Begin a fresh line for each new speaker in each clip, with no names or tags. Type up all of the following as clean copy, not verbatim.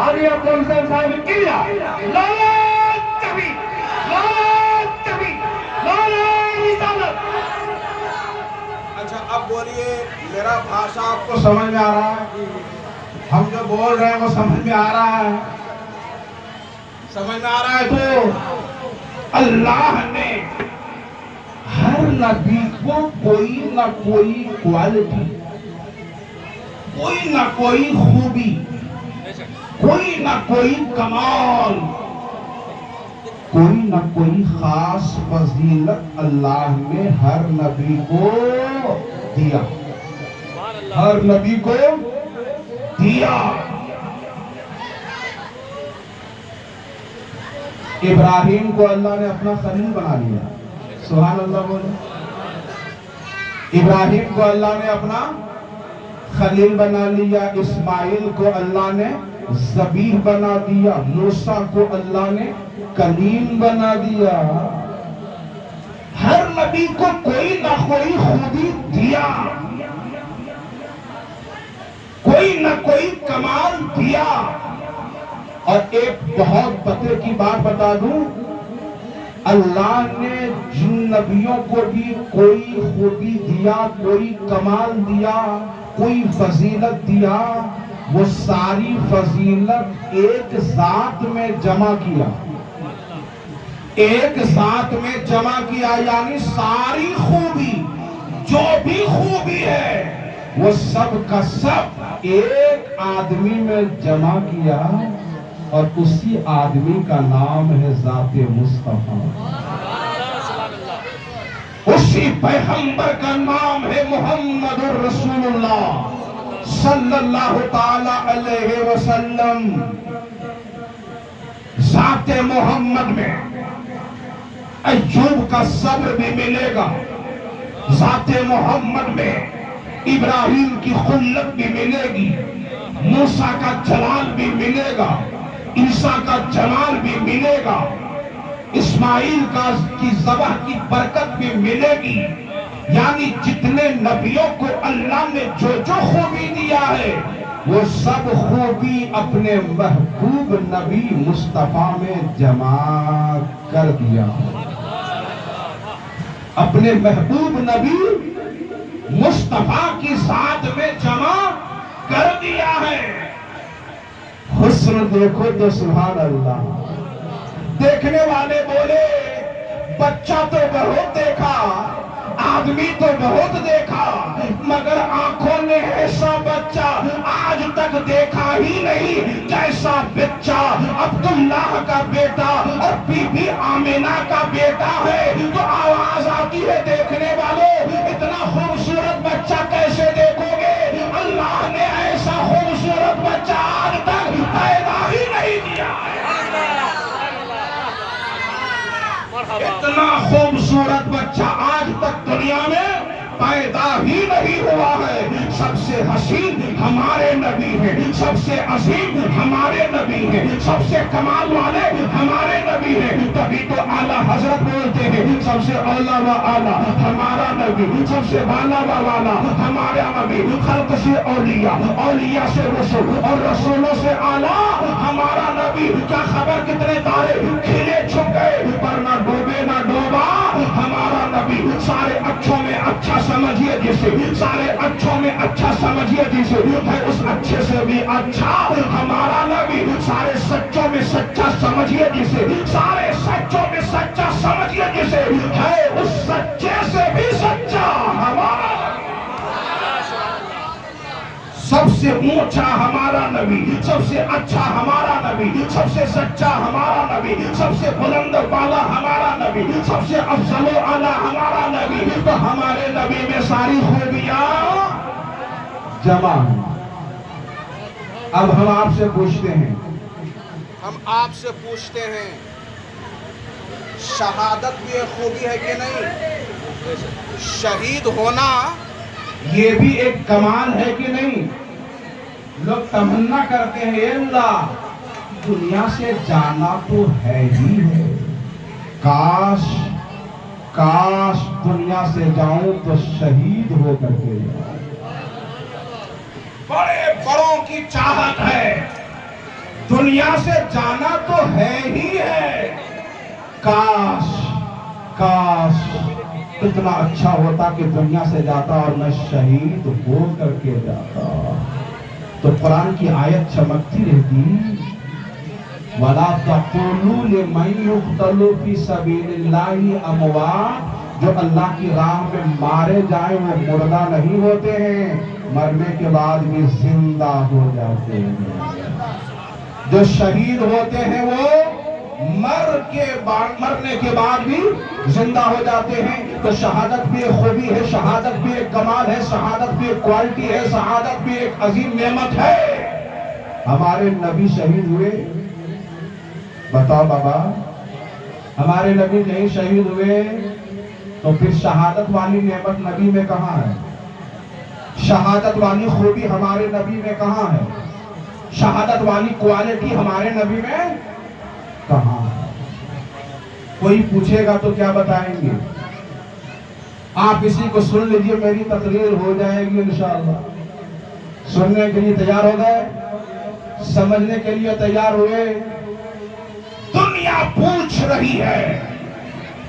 عالیہ council صاحب قلعہ لالا تبی لالا رسالت.
اچھا اب بولیے میرا بھاشا آپ کو سمجھ میں آ رہا ہے؟ ہم جو بول رہے ہیں وہ سمجھ میں آ رہا ہے؟ سمجھ میں آ رہا ہے تو اللہ نے ہر نبی کو کوئی نہ کوئی کوالٹی، کوئی نہ کوئی خوبی، کوئی نہ کوئی کمال، کوئی نہ کوئی خاص فضیلت اللہ نے ہر نبی کو دیا، ہر نبی کو دیا. ابراہیم کو اللہ نے اپنا خلیل بنا لیا. سبحان اللہ بولے. ابراہیم کو اللہ نے اپنا خلیل بنا لیا، اسماعیل کو اللہ نے ذبیح بنا دیا، موسیٰ کو اللہ نے کلیم بنا دیا. ہر نبی کو کوئی نہ کوئی خوبی دیا، کوئی نہ کوئی کمال دیا. اور ایک بہت پتے کی بات بتا دوں، اللہ نے جن نبیوں کو بھی کوئی خوبی دیا، کوئی کمال دیا، کوئی فضیلت دیا، وہ ساری فضیلت ایک ذات میں جمع کیا، ایک ذات میں جمع کیا. یعنی ساری خوبی، جو بھی خوبی ہے وہ سب کا سب ایک آدمی میں جمع کیا، اور اسی آدمی کا نام ہے ذات مصطفیٰ. اسی پیغمبر کا نام ہے محمد الرسول اللہ صلی اللہ تعالی علیہ وسلم. ذات محمد میں ایوب کا صبر بھی ملے گا، ذات محمد میں ابراہیم کی خلت بھی ملے گی، موسیٰ کا جلال بھی ملے گا، عیسیٰ کا جلال بھی ملے گا، اسماعیل کی ذبح کی برکت بھی ملے گی. یعنی جتنے نبیوں کو اللہ نے جو جو خوبی دیا ہے وہ سب خوبی اپنے محبوب نبی مصطفیٰ میں جمع کر دیا، اپنے محبوب نبی مصطفیٰ کی ذات میں جمع کر دیا ہے. حسن دیکھو تو سبحان اللہ. دیکھنے والے بولے بچہ تو بہت دیکھا، آدمی تو بہت دیکھا، مگر آنکھوں نے ایسا بچہ آج تک دیکھا ہی نہیں جیسا بچہ عبداللہ کا بیٹا اور بی بی آمینہ کا بیٹا ہے. تو آواز آتی ہے دیکھنے والوں، اتنا خوبصورت بچہ کیسے دیکھو گے؟ اللہ نے ایسا خوبصورت بچہ آج تک پیدا ہی نہیں کیا. اتنا خوبصورت بچہ آج تک دنیا میں پیدا ہی نہیں ہوا ہے. سب سے حسین ہمارے نبی ہیں، سب سے عظیم ہمارے نبی ہیں، سب سے کمال والے ہمارے نبی ہیں. تبھی تو اعلیٰ حضرت بولتے ہیں سب سے اعلیٰ و اعلیٰ ہمارا نبی، سب سے بالا و والا ہمارا نبی. خلق سے اولیاء، اولیاء سے رسول اور رسولوں سے اعلیٰ ہمارا نبی. کیا خبر کتنے تارے کھلے چھپ گئے پر نہ ڈوبے نہ ڈوبا ہمارا نبی. سارے اچھوں میں اچھا سمجھیے جسے، سارے اچھوں میں اچھا سمجھیے جسے ہے اس اچھے سے بھی اچھا ہمارا نبی. سارے سچوں میں سچا سمجھیے جسے، سارے سچوں میں سچا سمجھیے جسے ہے اس سچے سے بھی سچا ہمارا نبی. سب سے اونچا ہمارا نبی، سب سے اچھا ہمارا نبی، سب سے سچا ہمارا نبی، سب سے بلند بالا ہمارا نبی، سب سے افضل و اعلیٰ ہمارا نبی. تو ہمارے نبی میں ساری خوبیاں جمع ہیں. اب ہم آپ سے پوچھتے ہیں شہادت بھی ایک خوبی ہے کہ نہیں؟ شہید ہونا یہ بھی ایک کمال ہے کہ نہیں؟ لوگ تمنا کرتے ہیں اے اللہ دنیا سے جانا تو ہے ہی ہے، کاش دنیا سے جاؤں تو شہید ہو کر کے جاؤں. بڑے بڑوں کی چاہت ہے دنیا سے جانا تو ہے ہی ہے. کاش کاش کتنا اچھا ہوتا کہ دنیا سے جاتا اور میں شہید ہو کر کے جاتا. تو قرآن کی آیت چمکتی رہتی. وَلَا تَقُولُوا لِمَن يُقْتَلُ فِي سَبِيلِ اللَّهِ أَمْوَاتٌ. جو اللہ کی راہ میں مارے جائیں وہ مردہ نہیں ہوتے ہیں، مرنے کے بعد بھی زندہ ہو جاتے ہیں. جو شہید ہوتے ہیں وہ مرنے کے بعد بھی زندہ ہو جاتے ہیں. تو شہادت بھی ایک خوبی ہے، شہادت بھی ایک کمال ہے، شہادت بھی ایک کوالٹی ہے، شہادت بھی ایک عظیم نعمت ہے. ہمارے نبی شہید ہوئے. بتاؤ بابا، ہمارے نبی نہیں شہید ہوئے تو پھر شہادت والی نعمت نبی میں کہاں ہے؟ شہادت والی خوبی ہمارے نبی میں کہاں ہے؟ شہادت والی کوالٹی ہمارے نبی میں کہاں ہے؟ کوئی پوچھے گا تو کیا بتائیں گے؟ آپ اسی کو سن لیجئے، میری تقریر ہو جائے گی انشاءاللہ. سننے کے لیے تیار ہو گئے؟ سمجھنے کے لیے تیار ہوئے؟ دنیا پوچھ رہی ہے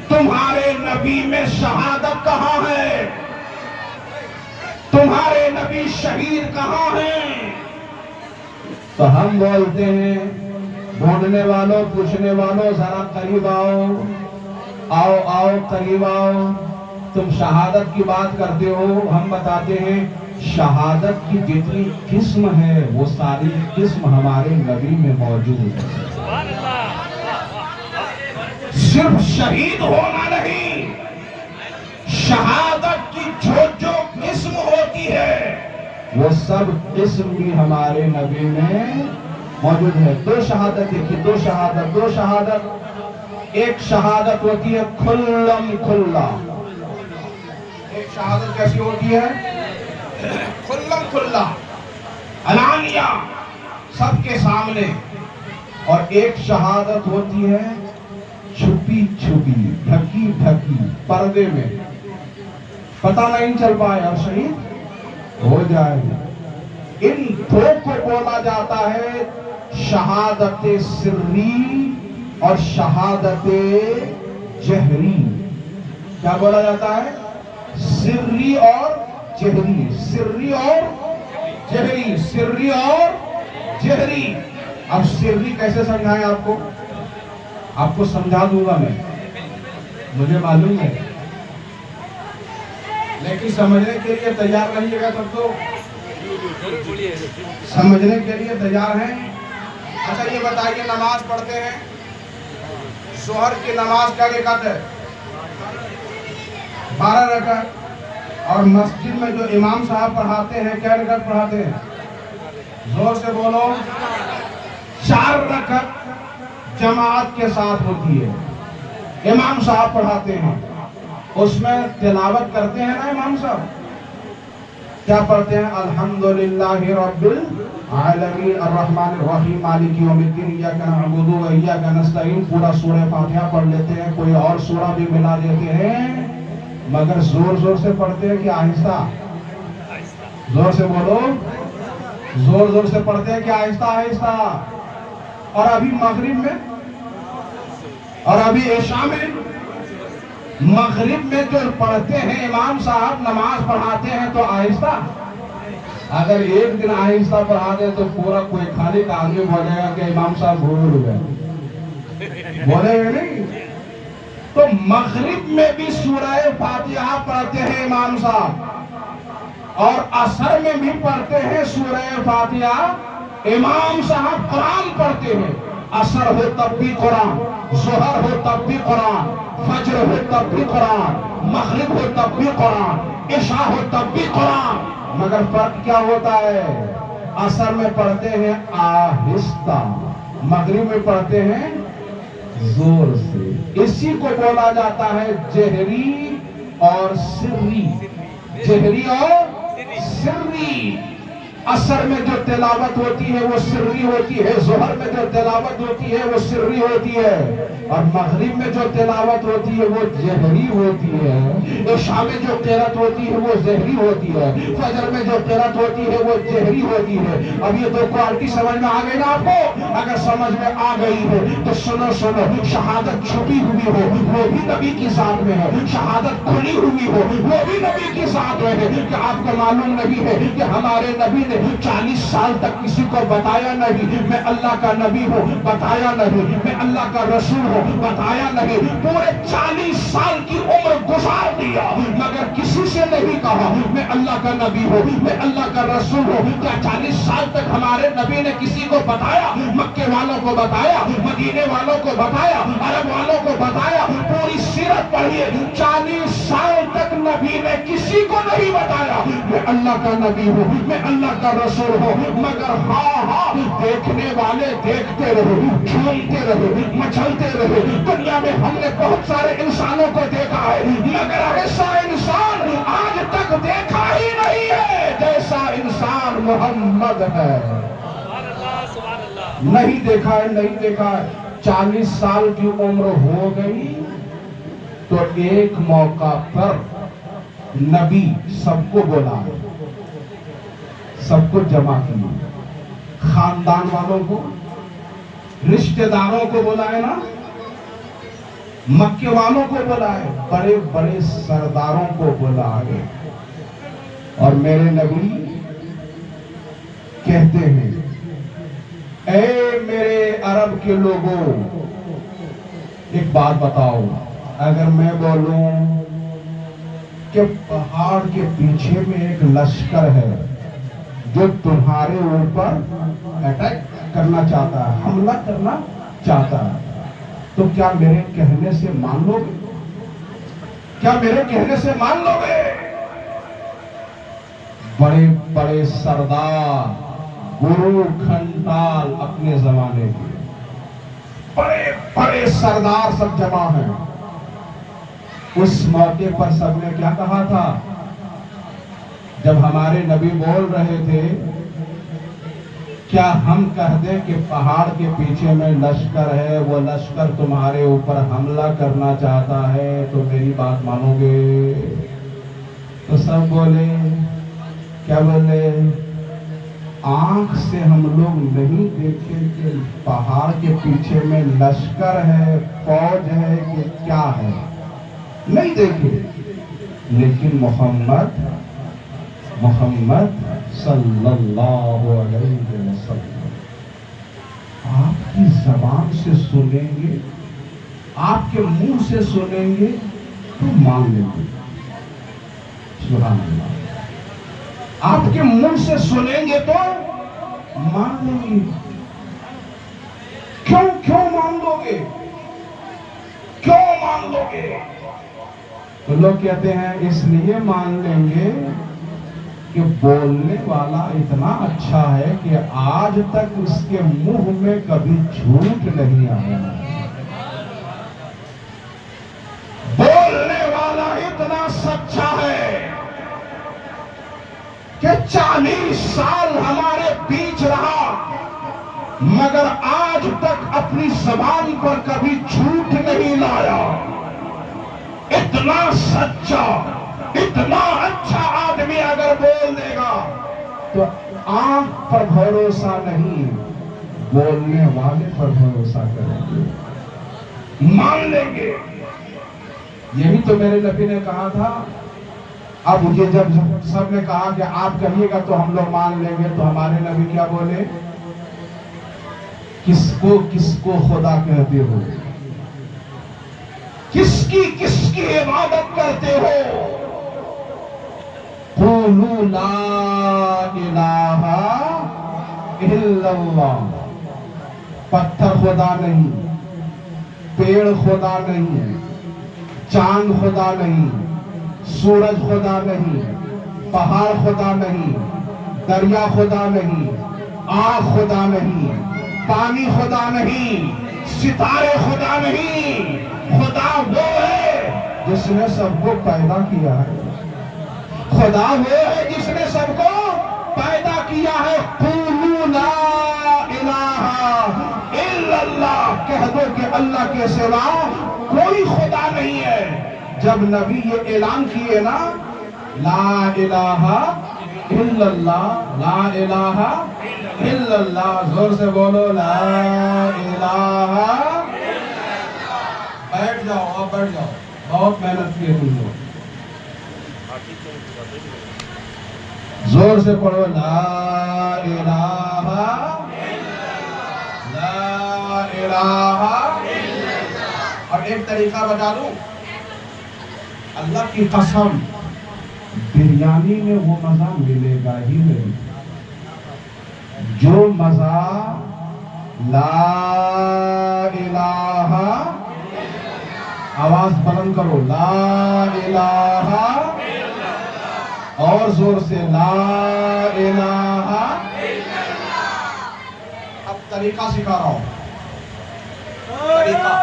تمہارے نبی میں شہادت کہاں ہے؟ تمہارے نبی شہید کہاں ہیں؟ تو ہم بولتے ہیں، ڈھونڈنے والوں، پوچھنے والوں، ذرا قریب آؤ، آؤ آؤ قریب آؤ. تم شہادت کی بات کرتے ہو، ہم بتاتے ہیں شہادت کی جتنی قسم ہے وہ ساری قسم ہمارے نبی میں موجود ہے. صرف شہید ہونا نہیں، شہادت کی جو قسم ہوتی ہے وہ سب قسم بھی ہمارے نبی میں موجود ہے. دو شہادت دیکھیے، دو شہادت. ایک شہادت ہوتی ہے کھلم کھلا. ایک شہادت کیسی ہوتی ہے؟ کھلم کھلا، علانیہ، سب کے سامنے. اور ایک شہادت ہوتی ہے چھپی چھپی، ڈھکی ڈھکی، پردے میں، پتہ نہیں چل پائے اور شہید ہو جائے. ان دو کو بولا جاتا ہے شہادت سری اور شہادت جہری. کیا بولا جاتا ہے؟ سری اور جہری. سری اور جہری، سری اور جہری. اب سری کیسے سمجھائیں آپ کو؟ آپ کو سمجھا دوں گا میں، مجھے معلوم ہے، لیکن سمجھنے کے لیے تیار رہیے گا. تب تو سمجھنے کے لیے تیار ہیں. اچھا یہ بتائیے، نماز پڑھتے ہیں، ظہر کی نماز کیا رکعت ہے؟ 12 رکعت. اور مسجد میں جو امام صاحب پڑھاتے ہیں کیا رکعت پڑھاتے ہیں؟ زور سے بولو. 4 رکعت جماعت کے ساتھ ہوتی ہے. امام صاحب پڑھاتے ہیں، اس میں تلاوت کرتے ہیں نا امام صاحب. کیا پڑھتے ہیں؟ الحمدللہ رب العالمین الرحمن الرحیم مالک یوم الدین ایاک نعبد و ایاک نستعین. پورا سورہ فاتحہ پڑھ لیتے ہیں، کوئی اور سورہ بھی ملا دیتے ہیں، مگر زور سے پڑھتے ہیں کہ آہستہ؟ زور سے بولو. زور سے پڑھتے ہیں کہ آہستہ آہستہ؟ اور ابھی مغرب میں اور ابھی عشاء میں، مغرب میں جو پڑھتے ہیں امام صاحب نماز پڑھاتے ہیں تو آہستہ. اگر ایک دن آہستہ پڑھا دے تو پورا کوئی خالی آدمی بولے گا کہ امام صاحب بھول گئے، بولے گا نہیں. تو مغرب میں بھی سورہ فاتحہ پڑھتے ہیں امام صاحب، اور عصر میں بھی پڑھتے ہیں سورہ فاتحہ. امام صاحب قرآن پڑھتے ہیں، عصر ہو تب بھی قرآن، ظہر ہو تب بھی قرآن، فجر ہو تب بھی قرآن، مغرب ہو تب بھی قرآن، عشاء ہو تب بھی قرآن. مگر فرق کیا ہوتا ہے؟ عصر میں پڑھتے ہیں آہستہ، مغرب میں پڑھتے ہیں زور سے. اسی کو بولا جاتا ہے جہری اور سری. جہری اور سری. عصر میں جو تلاوت ہوتی ہے وہ سری ہوتی ہے، ظہر میں جو تلاوت ہوتی ہے وہ سری ہوتی ہے، اور مغرب میں جو تلاوت ہوتی ہے وہ جہری ہوتی ہے، عشاء میں جو قرات ہوتی ہے وہ ظہری ہوتی ہے، فجر میں جو قرات ہوتی ہے وہ جہری ہوتی ہے۔ اب یہ دو کوالٹی سمجھ میں آ گئی نا آپ کو؟ اگر سمجھ میں آ گئی ہے تو سنو سنو، شہادت چھپی ہوئی ہو وہ بھی نبی کی ذات میں ہے، شہادت کھلی ہوئی ہو وہ بھی نبی کی ذات میں ہے۔ کہ آپ کو معلوم نہیں ہے کہ ہمارے نبی نے 40 سال تک کسی کو بتایا نہیں میں اللہ کا نبی ہوں، بتایا نہیں میں اللہ کا رسول ہوں، بتایا نہیں، پورے 40 سال کی عمر گزار دیا مگر کسی سے نہیں کہا میں اللہ کا نبی ہوں، میں اللہ کا رسول ہوں۔ کیا 40 سال تک ہمارے نبی نے کسی کو بتایا؟ مکے والوں کو بتایا، مدینے والوں کو بتایا، عرب والوں کو بتایا؟ پوری سیرت پڑھیے، 40 سال تک نبی نے کسی کو نہیں بتایا میں اللہ کا نبی ہوں، میں اللہ کا رسول ہوں، مگر ہاں دیکھنے والے دیکھتے رہے، جھومتے رہے، مچلتے رہے۔ دنیا میں ہم نے بہت سارے انسانوں کو دیکھا ہے مگر ایسا انسان آج تک دیکھا ہی نہیں ہے جیسا انسان محمد ہے۔ نہیں دیکھا ہے، نہیں دیکھا ہے۔ 40 سال کی عمر ہو گئی تو ایک موقع پر نبی سب کو بلا، سب کو جمع کیا، خاندان والوں کو، رشتہ داروں کو بلائے نا، مکے والوں کو بلائے، بڑے بڑے سرداروں کو بلائے، اور میرے نبی کہتے ہیں اے میرے عرب کے لوگوں، ایک بات بتاؤ، اگر میں بولوں کہ پہاڑ کے پیچھے میں ایک لشکر ہے جو تمہارے اوپر اٹیک کرنا چاہتا ہے، حملہ کرنا چاہتا ہے، تو کیا میرے کہنے سے مان لو گے؟ کیا میرے کہنے سے مان لو گے؟ بڑے بڑے سردار، گرو کھنڈال اپنے زمانے کے بڑے بڑے سردار سب جمع ہیں۔ اس موقع پر سب نے کیا کہا تھا؟ جب ہمارے نبی بول رہے تھے کیا ہم کہہ دیں کہ پہاڑ کے پیچھے میں لشکر ہے، وہ لشکر تمہارے اوپر حملہ کرنا چاہتا ہے تو میری بات مانو گے؟ تو سب بولے، کیا بولے؟ آنکھ سے ہم لوگ نہیں دیکھے کہ پہاڑ کے پیچھے میں لشکر ہے، فوج ہے کہ کیا ہے، نہیں دیکھے، لیکن محمد صلی اللہ علیہ وسلم آپ کی زبان سے سنیں گے، آپ کے منہ سے سنیں گے تو مان لیں گے۔ سبحان اللہ، آپ کے منہ سے سنیں گے تو مان لیں گے۔ کیوں مان لو گے؟ کیوں مان لو گے؟ تو لوگ کہتے ہیں اس لیے مان لیں گے کہ بولنے والا اتنا اچھا ہے کہ آج تک اس کے منہ میں کبھی جھوٹ نہیں آیا، بولنے والا اتنا سچا ہے کہ 40 سال ہمارے بیچ رہا مگر آج تک اپنی زبان پر کبھی جھوٹ نہیں لایا۔ اتنا سچا، اتنا اچھا آدمی اگر بول دے گا تو آنکھ پر بھروسہ نہیں، بولنے والے پر بھروسہ کریں گے، مان لیں گے۔ یہی تو میرے نبی نے کہا تھا۔ اب یہ جب سب نے کہا کہ آپ کہیے گا تو ہم لوگ مان لیں گے، تو ہمارے نبی کیا بولے؟ کس کو خدا کہتے ہو؟ کس کی عبادت کرتے ہو؟ قولوا لا الہ الا اللہ۔ پتھر خدا نہیں، پیڑ خدا نہیں، چاند خدا نہیں، سورج خدا نہیں، پہاڑ خدا نہیں، دریا خدا نہیں، آگ خدا نہیں، پانی خدا نہیں، ستارے خدا نہیں۔ خدا وہ ہے جس نے سب کو پیدا کیا ہے، خدا وہ ہے جس نے سب کو پیدا کیا ہے قولوا لا الہ الا اللہ، کہہ دو کہ اللہ کے سوا کوئی خدا نہیں ہے۔ جب نبی یہ اعلان کیے نا لا الہ الا اللہ، لا الہ الا اللہ، زور سے بولو لا الہ۔ بیٹھ جاؤ، اب بیٹھ جاؤ، بہت محنت کی ہے تم لوگ، زور سے پڑھو لا الہ لا الہ۔ اور ایک طریقہ بتا دوں، اللہ کی قسم بریانی میں وہ مزہ ملے گا ہی نہیں جو مزہ لا الہ، آواز بلند کرو لا الہ، اور زور سے لا الہ۔ اب طریقہ سکھا رہا ہوں، طریقہ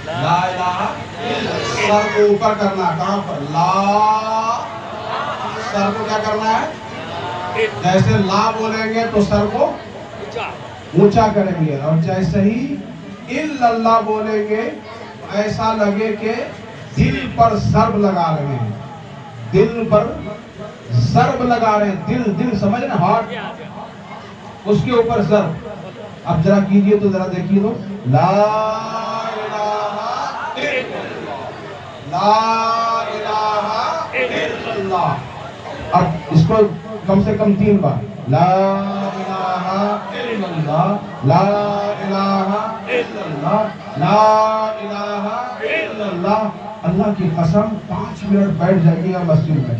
لا الہ، سر کو اوپر کرنا، کہاں پر لا، سر کو کیا کرنا ہے، جیسے لا بولیں گے تو سر کو اونچا کریں گے، اور جیسے ہی الا اللہ بولیں گے ایسا لگے کہ دل پر ضرب لگا رہے ہیں، دل پر ضرب لگا رہے ہیں، دل سمجھ رہے ہیں، ہارٹ، اس کے اوپر ضرب۔ اب ذرا کیجئے تو ذرا دیکھیے تو لا لا الہ الا اللہ۔ اب اس کو کم سے کم 3 بار لا الہ الا اللہ، لا الہ الا اللہ، لا الہ الا اللہ۔ اللہ کی قسم 5 منٹ بیٹھ جائیے گا مسجد میں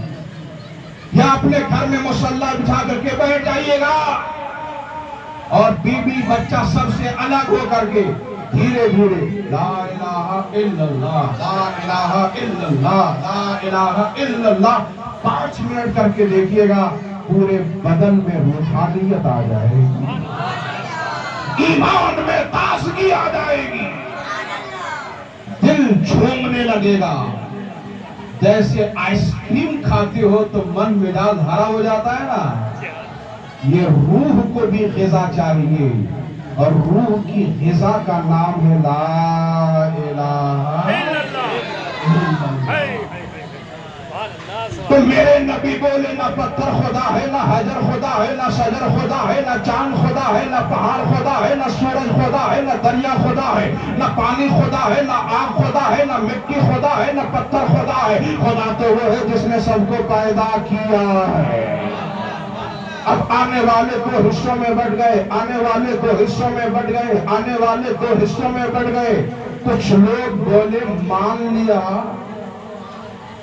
یا اپنے گھر میں مصلی بچھا کر کے بیٹھ جائیے گا، اور بیوی بچہ سب سے الگ ہو کر کے دھیرے دھیرے لا الہ الا اللہ، لا الہ الا اللہ، لا الہ الا اللہ 5 منٹ کر کے دیکھیے گا، پورے بدن میں روحانیت آ جائے گی، ایمان میں تازگی آ جائے گی، دل جھومنے لگے گا۔ جیسے آئس کریم کھاتے ہو تو من مزاج ہرا ہو جاتا ہے نا، یہ روح کو بھی غذا چاہیے، اور روح کی غذا کا نام ہے لا الہ الا اللہ۔ تو میرے نبی بولے نہ پتھر خدا ہے، نہ حجر خدا ہے، نہ شجر خدا ہے، نہ چاند خدا ہے، نہ پہاڑ خدا ہے، نہ سورج خدا ہے، نہ دریا خدا ہے، نہ پانی خدا ہے، نہ آگ خدا ہے، نہ مٹی خدا ہے، نہ پتھر خدا ہے، خدا تو وہ ہے جس نے سب کو پیدا کیا ہے۔ اب آنے والے 2 حصوں میں بٹ گئے، آنے والے 2 حصوں میں بٹ گئے، آنے والے 2 حصوں میں بٹ گئے۔ کچھ لوگ بولے مان لیا،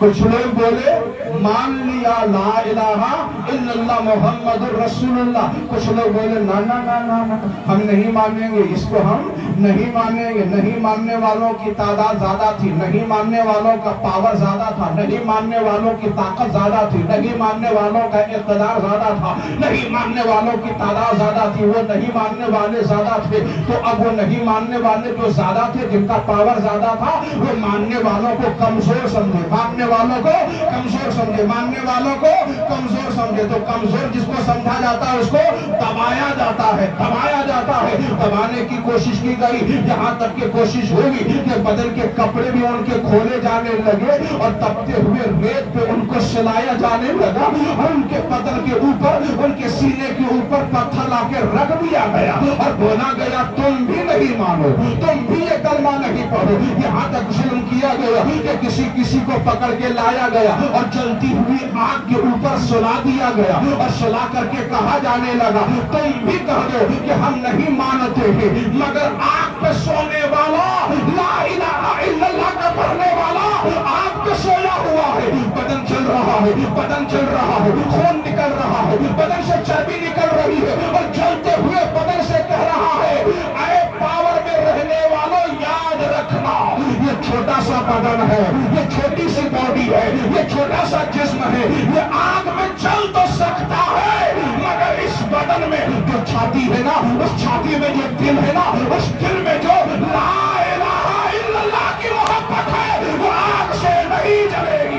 کچھ لوگ بولے مان لیا لا الہ الا اللہ محمد الرسول اللہ، کچھ لوگ بولے نا نا نا نا نا ہم نہیں مانیں گے، اس کو ہم نہیں مانیں گے۔ نہیں ماننے والوں کی تعداد زیادہ تھی، نہیں ماننے والوں کا پاور زیادہ تھا، نہیں ماننے والوں کی طاقت زیادہ تھی، نہیں ماننے والوں کا اقتدار زیادہ تھا، نہیں ماننے والوں کی تعداد زیادہ تھی، وہ نہیں ماننے والے زیادہ تھے۔ تو اب وہ نہیں ماننے والے جو زیادہ تھے، جن کا پاور زیادہ تھا، وہ ماننے والوں کو کمزور سمجھے، ماننے والوں کو کمزور سمجھے، ماننے والوں کو کمزور سمجھے۔ تو کمزور جس کو سمجھا جاتا ہے اس کو دبایا جاتا ہے، دبایا جاتا ہے۔ دبانے کی کوشش کی گئی، یہاں تک کہ کوشش ہوگی کہ بدن کے کپڑے بھی ان کے کھولے جانے لگے، اور تپتے ہوئے ریت پہ ان کو سلایا جانے لگا، اور ان کے بدن کے اوپر، ان کے سینے کے اوپر پتھر لا کے رکھ دیا گیا، اور بولا گیا تم بھی نہیں مانو، تم بھی یہ کلمہ نہیں پڑھو۔ یہاں تک ظلم کیا گیا کہ کسی کو پکڑ کے لایا گیا اور جلتی ہوئی آگ کے اوپر سلا دیا گیا، اور سلا کر کے کہا جانے لگا تم بھی کہہ دو کہ ہم نہیں مانتے ہیں، مگر آگ پہ سونے والا، لا الہ الا اللہ کا پڑھنے والا آگ پہ سویا ہوا ہے، بدن چل رہا ہے، بدن چل رہا ہے، خون نکل رہا ہے، بدن سے چربی نکل رہی ہے، اور جلتے ہوئے بدن سے کہہ رہا ہے اے پاور میں رہنے والوں یاد رکھنا، یہ چھوٹا سا بدن ہے، یہ چھوٹی سی باڈی ہے، یہ چھوٹا سا جسم ہے، یہ آگ میں چل تو سکتا ہے، مگر اس بدن میں جو چھاتی ہے نا، اس چھاتی میں جو دل ہے نا، اس دل میں جو لا الہ الا اللہ کی محبت ہے، وہ آگ سے نہیں جلے گی۔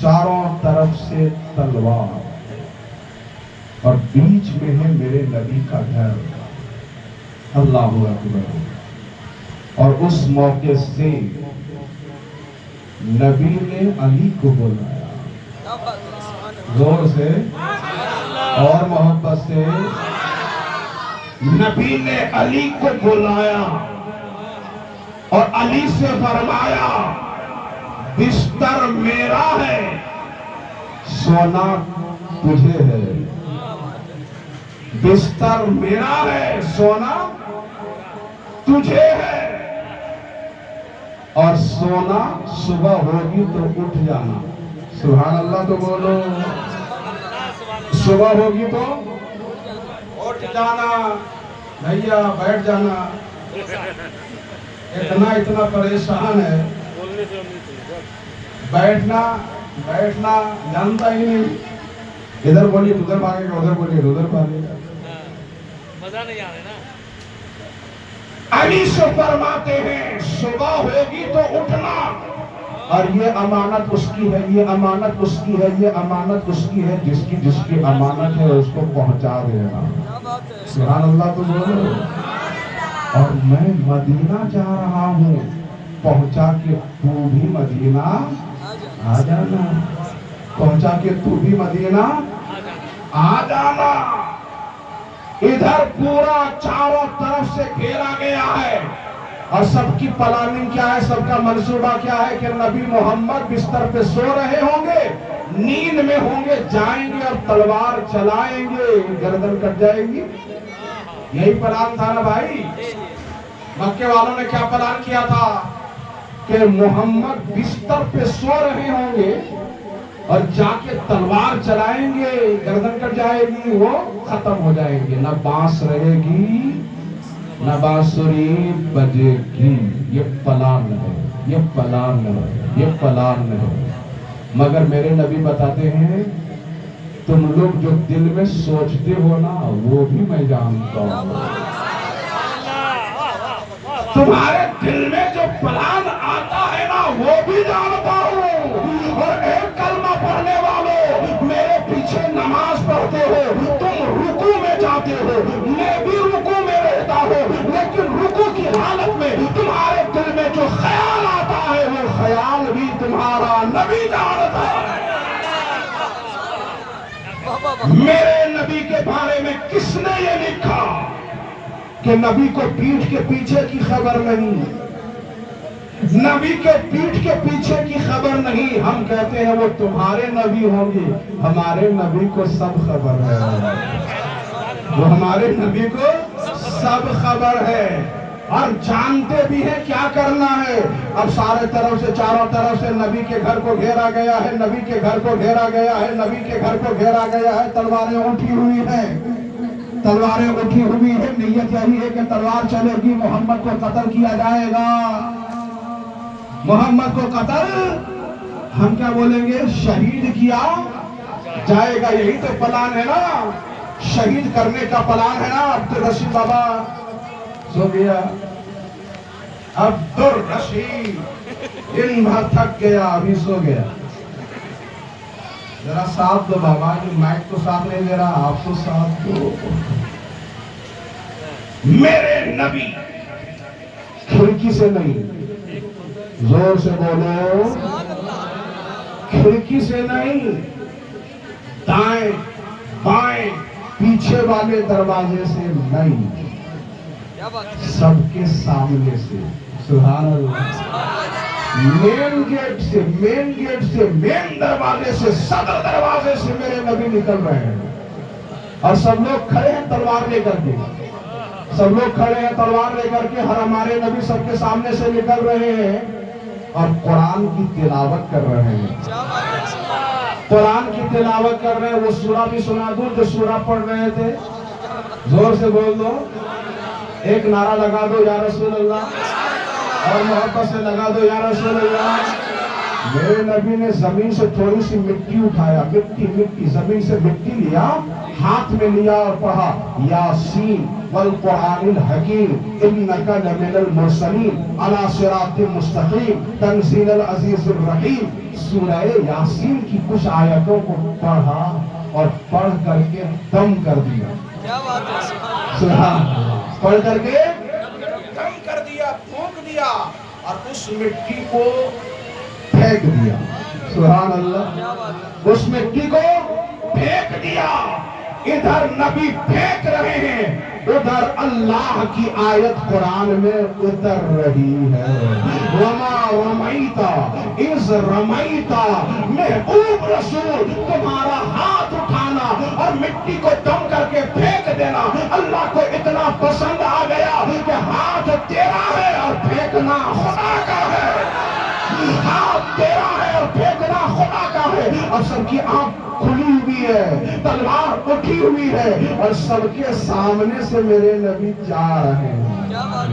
چاروں طرف سے تلوار اور بیچ میں ہے میرے نبی کا گھر. اللہ اکبر. اور اس موقع سے نبی نے علی کو بلایا زور سے اور محبت سے. نبی نے علی کو بلایا اور علی سے فرمایا بستر میرا ہے سونا تجھے ہے. بستر میرا ہے سونا تجھے ہے. اور سونا صبح ہوگی تو اٹھ جانا. سبحان اللہ تو بولو. صبح ہوگی تو اٹھ جانا. بھیا بیٹھ جانا. اتنا پریشان ہے بیٹھنا جانتا ہی نہیں. ادھر بولیے ادھر بھاگے گا, ادھر بولیے ادھر بھاگے گا.
مزہ نہیں آ رہا نا.
علی سے فرماتے ہیں صبح ہوگی تو اٹھنا. اور یہ امانت اس کی ہے, یہ امانت اس کی ہے, یہ امانت اس کی ہے. جس کی امانت ہے اس کو پہنچا دینا. سبحان اللہ تو بولو. اور میں مدینہ جا رہا ہوں, پہنچا کے تو بھی مدینہ آ جانا. پہنچا کے تو بھی مدینہ آ جانا. ادھر پورا چاروں طرف سے گھیرا گیا ہے اور سب کی پلاننگ کیا ہے, سب کا منصوبہ کیا ہے کہ نبی محمد بستر پہ سو رہے ہوں گے, نیند میں ہوں گے, جائیں گے اور تلوار چلائیں گے, گردن کٹ جائے گی. یہی پلان تھا نا بھائی. مکے والوں نے کیا پلان کیا تھا کہ محمد بستر پہ سو رہے ہوں گے اور جا کے تلوار چلائیں گے, گردن کٹ جائے گی, وہ ختم ہو جائیں گے. نہ بانس رہے گی نہ بانسری بجے گی. یہ پلان ہے, یہ پلان ہے, یہ پلان ہے. مگر میرے نبی بتاتے ہیں تم لوگ جو دل میں سوچتے ہو نا وہ بھی میں جانتا ہوں. تمہارے دل میں جو پلان آتا ہے نا وہ بھی جانتا ہوں. اور ایک کلمہ پڑھنے والوں میرے پیچھے نماز پڑھتے ہو, تم رکوع میں جاتے ہو, میں بھی رکوع میں رہتا ہوں, لیکن رکوع کی حالت میں تمہارے دل میں جو خیال آتا ہے وہ خیال بھی تمہارا نبی جانتا ہے. میرے نبی کے بارے میں کس نے یہ لکھا کہ نبی کو پیٹھ کے پیچھے کی خبر نہیں, نبی کے پیٹھ کے پیچھے کی خبر نہیں. ہم کہتے ہیں وہ تمہارے نبی ہوں گے, ہمارے نبی کو سب خبر ہے. وہ ہمارے نبی کو سب خبر ہے اور جانتے بھی ہیں کیا کرنا ہے. اب سارے طرف سے چاروں طرف سے نبی کے گھر کو گھیرا گیا ہے, نبی کے گھر کو گھیرا گیا ہے, نبی کے گھر کو گھیرا گیا ہے. تلواریں اٹھی ہوئی ہیں, تلواریں اٹھی ہوئی ہے. نیت یہی ہے کہ تلوار چلے گی, محمد کو قتل کیا جائے گا, محمد کو قتل ہم کیا بولیں گے شہید کیا جائے گا. یہی تو پلان ہے نا, شہید کرنے کا پلان ہے نا. عبدالرشید بابا سو گیا, عبدالرشید دن بھر تھک گیا, ابھی سو گیا. ذرا ساتھ دو بابا, جو مائک تو ساتھ نہیں دے رہا, آپ تو ساتھ دو. میرے نبی کھڑکی سے نہیں, زور سے بولو, کھڑکی سے نہیں, دائیں بائیں پیچھے والے دروازے سے نہیں, سب کے سامنے سے. سبحان اللہ. مین گیٹ سے, مین گیٹ سے, مین دروازے سے, صدر دروازے سے میرے نبی نکل رہے ہیں اور سب لوگ کھڑے ہیں تلوار لے کر کے, سب لوگ کھڑے ہیں تلوار لے کر کے. ہر ہمارے نبی سب کے سامنے سے نکل رہے ہیں اور قرآن کی تلاوت کر رہے ہیں, قرآن کی تلاوت کر رہے ہیں. وہ سورہ بھی سنا دوں جو سورہ پڑھ رہے تھے, زور سے بول دو, ایک نعرہ لگا دو یا رسول اللہ, اور محبت سے لگا دو یا رسول اللہ, میرے نبی نے زمین سے تھوڑی سی مٹی اٹھایا، مٹی زمین سے مٹی لیا، ہاتھ میں لیا اور پڑھا یاسین والقرآن الحکیم انک لمن المرسلین علی صراط مستقیم تنزیل العزیز الرحیم۔ سورہ یاسین کی کچھ آیتوں کو پڑھا اور پڑھ کر کے دم کر دیا۔
کیا بات ہے،
سبحان اللہ، پڑھ کر کے دم کر دیا، پھونک دیا اور اس مٹی کو پھینک دیا۔ سبحان اللہ، اس مٹی کو پھینک دیا۔ ادھر نبی پھینک رہے ہیں، ادھر اللہ کی آیت قرآن میں اتر رہی ہے۔ وما رمیت اذ رمیت، محبوب رسول تمہارا ہاتھ اٹھانا اور مٹی کو دم کر کے پھینک دینا اللہ کو اتنا پسند آ گیا کہ ہاتھ تیرا ہے اور پھینکنا خدا کا ہے۔ ہاتھ تیرا ہے اور پھینکنا خدا کا ہے۔ اور سب کی آنکھ کھلی ہوئی ہے، تلوار اٹھی ہوئی ہے اور سب کے سامنے سے میرے نبی جا رہے ہیں،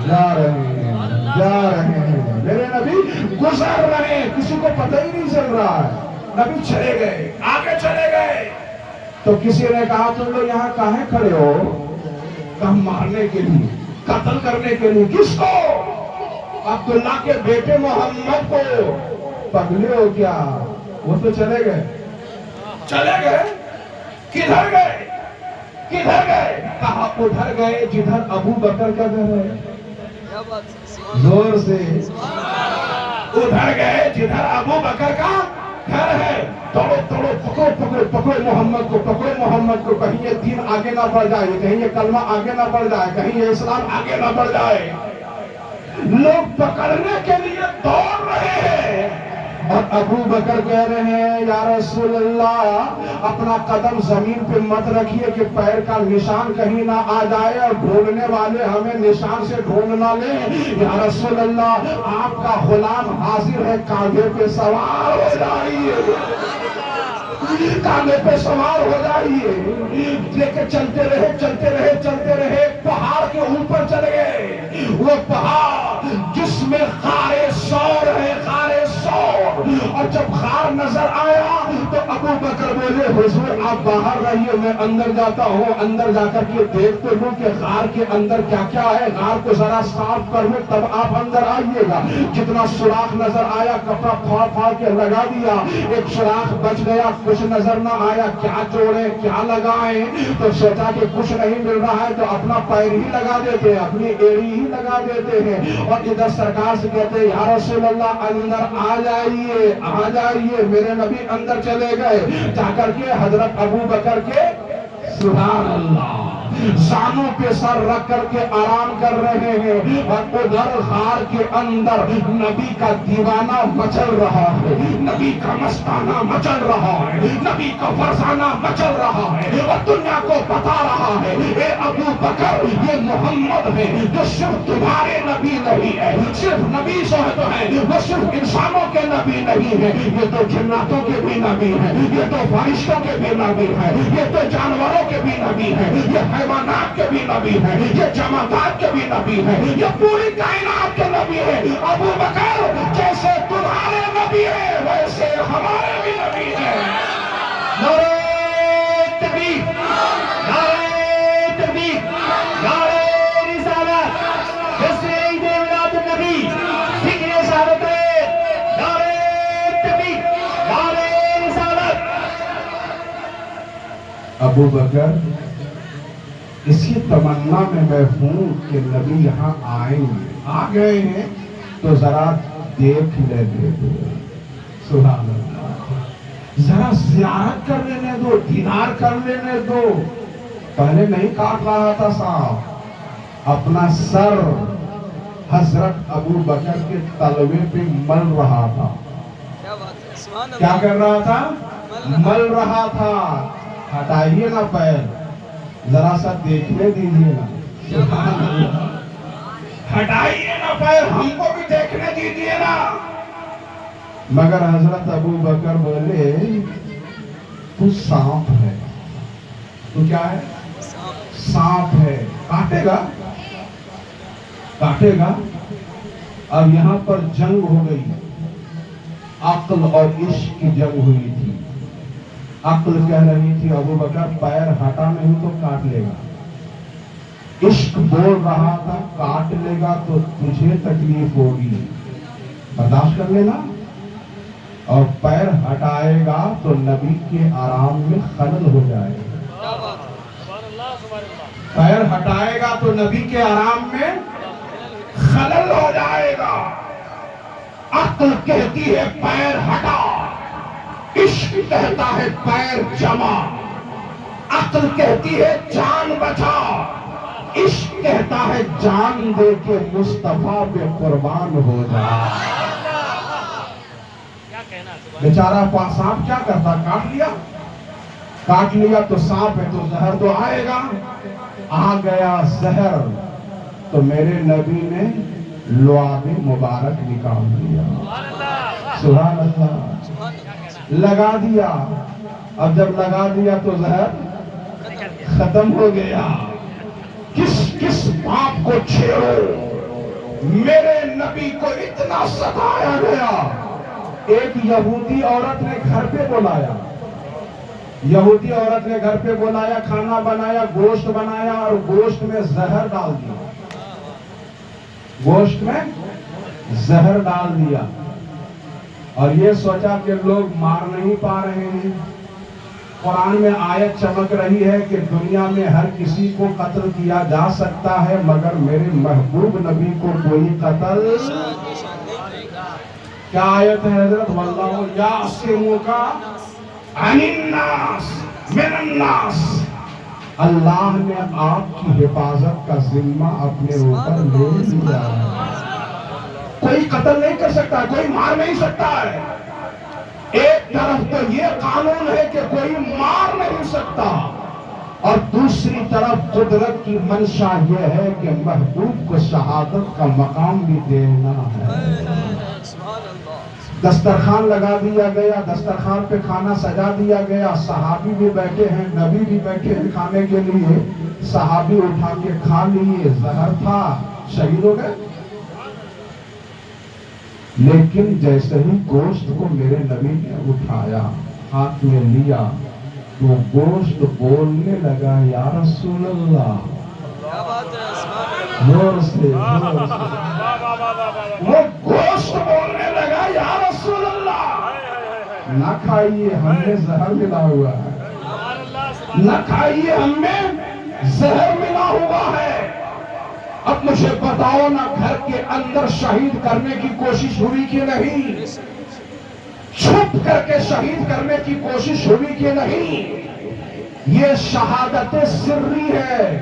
جا رہے ہیں، جا رہے ہیں، میرے نبی گزر رہے ہیں، کسی کو پتہ ہی نہیں چل رہا ہے۔ نبی چلے گئے، آگے چلے گئے تو کسی نے کہا تم لوگ یہاں کہاں کھڑے ہو؟ کہا مارنے کے لیے، قتل کرنے کے لیے۔ کس کو؟ عبداللہ کے بیٹے محمد کو۔ پگلے ہو کیا؟ وہ تو چلے گئے، چلے گئے۔ کدھر گئے؟ کدھر گئے؟ کہا ادھر گئے جدھر ابو بکر کا گھر ہے۔ زور سے ادھر گئے جدھر ابو بکر کا گھر ہے۔ توڑو توڑو، پکڑو پکڑو، پکڑو محمد کو، پکڑو محمد کو، کہیں یہ دین آگے نہ بڑھ جائے، کہیں یہ کلمہ آگے نہ بڑھ جائے، کہیں یہ اسلام آگے نہ بڑھ جائے۔ لوگ پکڑنے کے لیے دوڑ رہے ہیں اور ابو بکر کہہ رہے ہیں یا رسول اللہ اپنا قدم زمین پہ مت رکھیے کہ پیر کا نشان کہیں نہ آ جائے اور ڈھونڈنے والے ہمیں نشان سے ڈھونڈ نہ لیں۔ یا رسول اللہ آپ کا غلام حاضر ہے، کاندھے پہ سوار ہو جائیے، کاندھے پہ سوار ہو جائیے۔ لے کے چلتے رہے، چلتے رہے، چلتے رہے، پہاڑ کے اوپر چلے گئے۔ وہ پہاڑ جس میں غار ثور ہے، غار ثور، اور جب غار نظر آیا تو ابو بکر بولے حضور آپ باہر رہیے، میں اندر جاتا ہوں، اندر جا کر کے دیکھ تو لوں کہ غار کے اندر کیا کیا ہے، غار کو ذرا صاف کر لوں تب آپ اندر آئیے گا۔ جتنا سوراخ نظر آیا کپڑا پھاڑ پھاڑ کے لگا دیا، ایک سوراخ بچ گیا، کچھ نظر نہ آیا، کیا جوڑیں کیا لگائیں، تو سوچا کہ کچھ نہیں مل رہا ہے تو اپنا پیر ہی لگا دیتے ہیں، اپنی ایڑی ہی لگا دیتے ہیں۔ اور ادھر سرکار سے کہتے ہیں یا رسول اللہ اندر آ جائیے، آ جائیے۔ میرے نبی اندر چلے گئے، جا کر کے حضرت ابو بکر کے سبحان اللہ زانوں پہ سر رکھ کر کے آرام کر رہے ہیں، اور ادھر غار کے اندر نبی کا دیوانہ مچل رہا ہے، نبی کا مستانہ مچل رہا ہے، نبی کا فرزانہ مچل رہا ہے، اور دنیا کو بتا رہا ہے اے ابو بکر یہ محمد ہے جو صرف تمہارے نبی نہیں ہے، صرف نبی تو ہے، وہ صرف انسانوں کے نبی نہیں ہے، یہ تو جناتوں کے بھی نبی ہے، یہ تو فرشتوں کے بھی نبی ہے، یہ تو جانوروں کے بھی نبی ہے، یہ حیوانات کے بھی نبی ہے، یہ جمادات کے بھی نبی ہے، یہ پوری کائنات کے نبی ہے۔ ابو بکر جیسے تمہارے نبی ہے ویسے ہمارے بھی نبی ہے۔ نعرہ تکبیر، نعرہ تکبیر، نعرہ رسالت، جسر عید میلاد النبی، ذکر شہادت، نعرہ تکبیر، نعرہ رسالت۔ ابو بکر اسی تمنا میں ہوں کہ نبی یہاں آئیں گے، آ گئے ہیں تو ذرا دیکھ لینے دو، سبحان اللہ، ذرا زیارت کر لینے دو، دیدار کر لینے دو۔ پہلے نہیں کاٹ رہا تھا صاحب، اپنا سر حضرت ابو بکر کے تلوے پہ مل رہا تھا۔ کیا کر رہا تھا؟ مل رہا تھا۔ ہٹائیے نا پیر، ذرا سا دیکھنے دیجیے نا، ہٹائیے نا پیر، ہم کو بھی دیکھنے دیجیے نا۔ مگر حضرت ابو بکر بولے تو سانپ ہے، تو کیا ہے؟ سانپ ہے، کاٹے گا، کاٹے گا۔ اب یہاں پر جنگ ہو گئی،
عقل اور عشق کی جنگ ہوئی تھی. عقل کہہ رہی تھی ابو بکر پیر ہٹا نہیں تو کاٹ لے گا. عشق بول رہا تھا کاٹ لے گا تو تجھے تکلیف ہوگی، برداشت کر لینا. اور پیر ہٹائے گا تو نبی کے آرام میں خلل ہو جائے گا. پیر ہٹائے گا تو نبی کے آرام میں خلل ہو جائے گا. عقل کہتی ہے پیر ہٹا، عشق کہتا ہے پیر جما. عقل کہتی ہے جان بچا، عشق کہتا ہے جان دے کے مصطفیٰ پہ قربان ہو جا. بیچارہ سانپ کیا کرتا؟ کاٹ لیا تو سانپ ہے تو زہر تو آئے گا. آ گیا زہر تو میرے نبی نے لعاب مبارک نکال دیا. سبحان اللہ. لگا دیا. اب جب لگا دیا تو زہر ختم ہو گیا. کس باپ کو چھیڑو، میرے نبی کو اتنا ستایا گیا. ایک یہودی عورت نے گھر پہ بلایا، یہودی عورت نے گھر پہ بلایا، کھانا بنایا، گوشت بنایا اور گوشت میں زہر ڈال دیا. گوشت میں زہر ڈال دیا اور یہ سوچا کہ لوگ مار نہیں پا رہے ہیں. قرآن میں آیت چمک رہی ہے کہ دنیا میں ہر کسی کو قتل کیا جا سکتا ہے مگر میرے محبوب نبی کو کوئی قتل. کیا آیت ہے حضرت؟ واللہ یعصمک عن الناس من الناس. اللہ نے آپ کی حفاظت کا ذمہ اپنے اوپر لے لیا. کوئی قتل نہیں کر سکتا، کوئی مار نہیں سکتا ہے. ایک طرف تو یہ قانون ہے کہ کوئی مار نہیں سکتا اور دوسری طرف قدرت کی منشا یہ ہے کہ محبوب کو شہادت کا مقام بھی دینا ہے. دسترخوان لگا دیا گیا، دسترخوان پہ کھانا سجا دیا گیا. صحابی بھی بیٹھے ہیں، نبی بھی بیٹھے ہیں کھانے کے لیے. صحابی اٹھا کے کھا لیے، زہر تھا، شہید ہو گئے. لیکن جیسے ہی گوشت کو میرے نبی نے اٹھایا، ہاتھ میں لیا تو گوشت بولنے لگا یا رسول اللہ. زور سے وہ گوشت بولنے لگا یا رسول اللہ. نہ کھائیے، ہم میں زہر ملا ہوا ہے. نہ کھائیے، ہم میں زہر ملا ہوا ہے. اب مجھے بتاؤ نا، گھر کے اندر شہید کرنے کی کوشش ہوئی کہ نہیں؟ چھپ کر کے شہید کرنے کی کوشش ہوئی کہ نہیں؟ یہ شہادت سری ہے.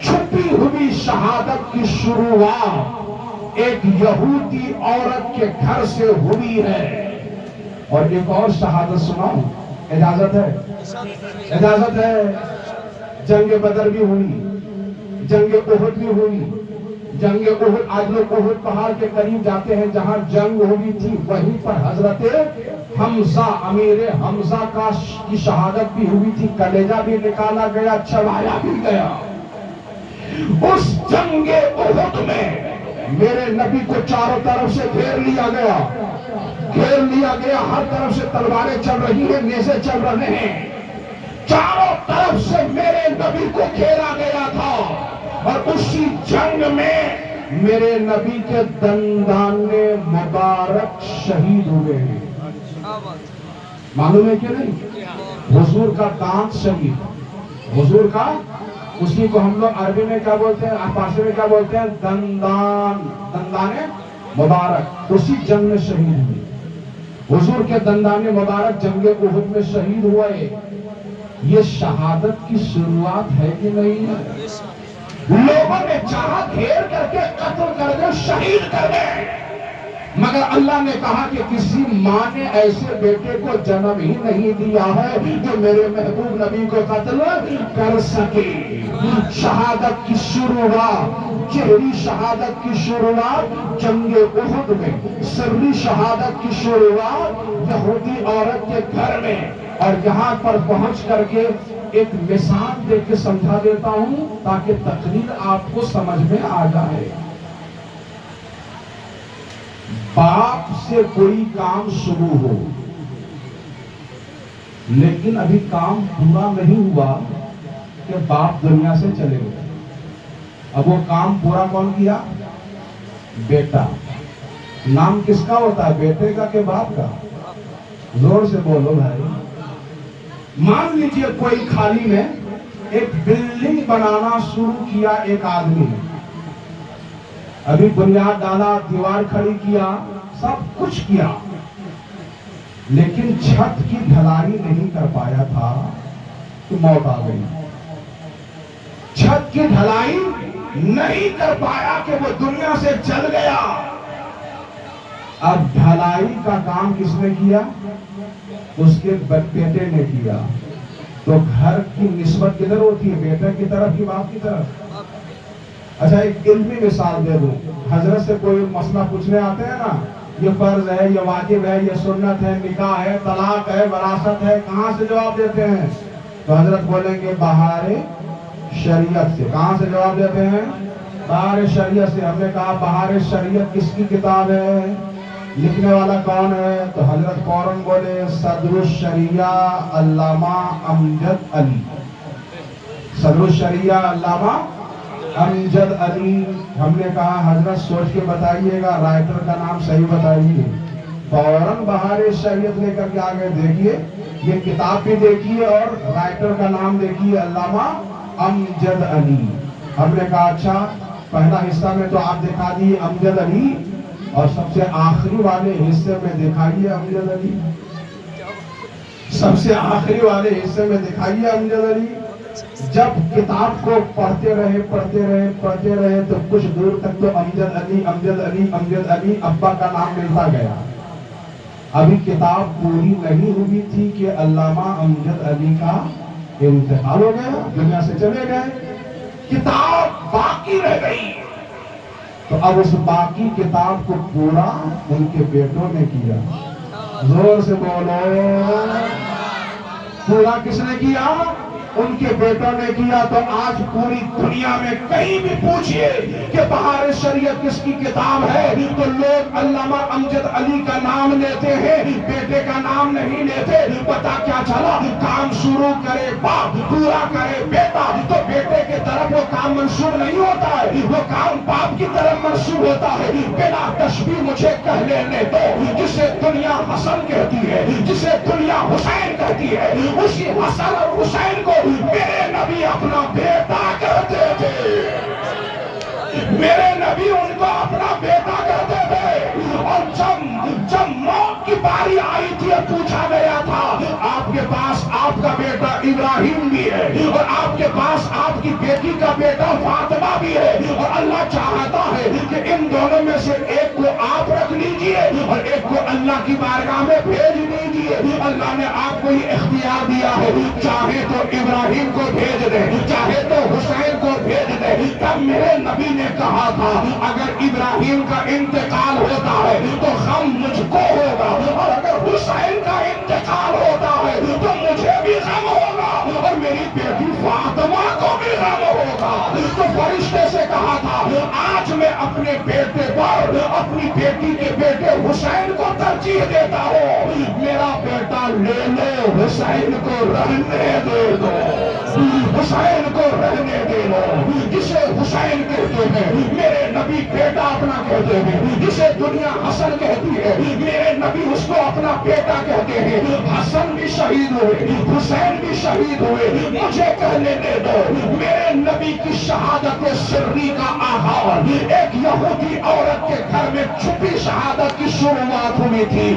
چھپی ہوئی شہادت کی شروعات ایک یہودی عورت کے گھر سے ہوئی ہے. اور ایک اور شہادت سناؤں؟ اجازت ہے؟ اجازت ہے. جنگ بدر بھی ہوئی، جنگ احد بھی ہوئی. جنگ احد، آج لوگ احد پہاڑ کے قریب جاتے ہیں جہاں جنگ ہوئی تھی، وہیں پر حضرت حمزہ، امیر حمزہ کی شہادت بھی ہوئی تھی. کلیجہ بھی نکالا گیا، چڑھایا بھی گیا. اس جنگ احد میں میرے نبی کو چاروں طرف سے گھیر لیا گیا، گھیر لیا گیا. ہر طرف سے تلواریں چل رہی ہیں، نیزے چل رہے ہیں. چاروں طرف سے میرے نبی کو گھیرا گیا تھا اور اسی جنگ میں میرے نبی کے دندان مبارک شہید ہوئے ہیں. معلوم ہے کہ نہیں؟ حضور کا دانت شہید، حضور کا، اسی کو ہم لوگ عربی میں کیا بولتے ہیں، پارسی میں کیا بولتے ہیں؟ دندان مبارک. اسی جنگ میں شہید ہوئے. حضور کے دندان مبارک جنگ احد میں شہید ہوئے. یہ شہادت کی شروعات ہے کہ نہیں ہے؟ لوگوں نے چاہا گھیر کر کے قتل کر دے، شہید کر دے، مگر اللہ نے کہا کہ کسی ماں نے ایسے بیٹے کو جنم ہی نہیں دیا ہے جو میرے محبوب نبی کو قتل کر سکے. شہادت کی شروعات، جہری شہادت کی شروعات جنگ احد میں، سری شہادت کی شروعات یہودی عورت کے گھر میں. اور یہاں پر پہنچ کر کے ایک مثال دے کے سمجھا دیتا ہوں تاکہ تقریر آپ کو سمجھ میں آ جائے. باپ سے کوئی کام شروع ہو لیکن ابھی کام پورا نہیں ہوا کہ باپ دنیا سے چلے گئے. اب وہ کام پورا کون کیا؟ بیٹا. نام کس کا ہوتا ہے؟ بیٹے کا کہ باپ کا؟ زور سے بولو بھائی. مان لیجئے کوئی خالی میں ایک بلڈنگ بنانا شروع کیا ایک آدمی نے. ابھی بنیاد ڈالا، دیوار کھڑی کیا، سب کچھ کیا، لیکن چھت کی ڈھلائی نہیں کر پایا تھا تو موت آ گئی. چھت کی ڈھلائی نہیں کر پایا کہ وہ دنیا سے چل گیا. اب ڈھلائی کا کام کس نے کیا؟ اس کے بیٹے نے کیا. تو گھر کی نسبت کدھر ہوتی ہے؟ بیٹے کی طرف کی باپ کی طرف. اچھا ایک علمی مثال دے دوں. حضرت سے کوئی مسئلہ پوچھنے آتے ہیں نا، یہ فرض ہے، یہ واجب ہے، یہ سنت ہے، نکاح ہے، طلاق ہے، وراثت ہے، کہاں سے جواب دیتے ہیں؟ تو حضرت بولیں گے بہار شریعت سے. کہاں سے جواب دیتے ہیں؟ بہار شریعت سے. ہم نے کہا بہار شریعت کس کی کتاب ہے؟ لکھنے والا کون ہے؟ تو حضرت فوراً بولے صدر الشریعہ علامہ امجد علی. صدر الشریعہ علامہ امجد علی. ہم نے کہا حضرت سوچ کے بتائیے گا، رائٹر کا نام صحیح بتائیے. فوراً بہار شریعت لے کر کے آگے دیکھیے، یہ کتاب بھی دیکھیے اور رائٹر کا نام دیکھیے، علامہ امجد علی. ہم نے کہا اچھا پہلا حصہ میں تو آپ دکھا دیے امجد علی، اور سب سے آخری والے حصے میں دکھائیے امجد علی. سب سے آخری والے حصے میں دکھائیے امجد علی. جب کتاب کو پڑھتے رہے تو کچھ دور تک تو امجد علی امجد علی امجد علی ابا کا نام ملتا گیا. ابھی کتاب پوری نہیں ہوئی تھی کہ علامہ امجد علی کا انتقال ہو گیا، دنیا سے چلے گئے. کتاب باقی رہ گئی. تو اب اس باقی کتاب کو پورا ان کے بیٹوں نے کیا. زور سے بولو. پورا کس نے کیا؟ ان کے بیٹوں نے کیا. تو آج پوری دنیا میں کہیں بھی پوچھئے کہ بہار شریعت کس کی کتاب ہے تو لوگ علامہ امجد علی کا نام لیتے ہیں، بیٹے کا نام نہیں لیتے. پتا کیا چلا؟ کام شروع کرے باپ، پورا کرے بیٹا، تو بیٹے کے طرف وہ کام منسوب نہیں ہوتا ہے، وہ کام باپ کی طرف منسوب ہوتا ہے. بلا تشبیہ مجھے کہہ لینے دو، جسے دنیا حسن کہتی ہے، جسے دنیا حسین کہتی ہے، اسی حسن اور حسین کو میرے نبی اپنا بیٹا کہتے تھے. میرے نبی ان کو اپنا بیٹا کہتے تھے. اور جب موت کی باری آئی تھی اور پوچھا گیا تھا آپ کے پاس آپ کا بیٹا ابراہیم بھی ہے اور آپ کے پاس آپ کی بیٹی کا بیٹا فاطمہ بھی ہے، اور اللہ چاہتا ہے کہ ان دونوں میں سے ایک کو آپ رکھ لیجئے اور ایک کو اللہ کی بارگاہ میں بھیج دیجئے. اللہ نے آپ کو یہ اختیار دیا ہے، چاہے تو ابراہیم کو بھیج دے، چاہے تو حسین کو بھیج دے. تب میرے نبی نے کہا تھا اگر ابراہیم کا انتقال ہوتا ہے تو غم مجھ کو ہوگا، اور اگر حسین کا انتقال ہوتا ہے تو مجھے بھی غم ہوگا اور میری بیٹی فاطمہ کو بھی غم ہوگا. تو فرشتے سے کہا تھا آج میں اپنے بیٹے پر اپنی بیٹی کے بیٹے حسین کو ترجیح دیتا ہوں. میرا بیٹا لے لو، حسین کو رہنے دے دو، حسین کو رہنے دے دو. جسے حسین کہتے ہیں میرے نبی بیٹا اپنا کہتے ہیں، جسے دنیا حسن کہتی ہے میرے نبی اس کو اپنا بیٹا کہتے ہیں. حسن بھی شہید ہوئے، حسین بھی شہید ہوئے. مجھے کہنے دے دو میرے نبی کی شہادت سری کا آغاز ایک یہودی عورت کے گھر میں چھپی شہادت کی شروعات ہوئی تھی.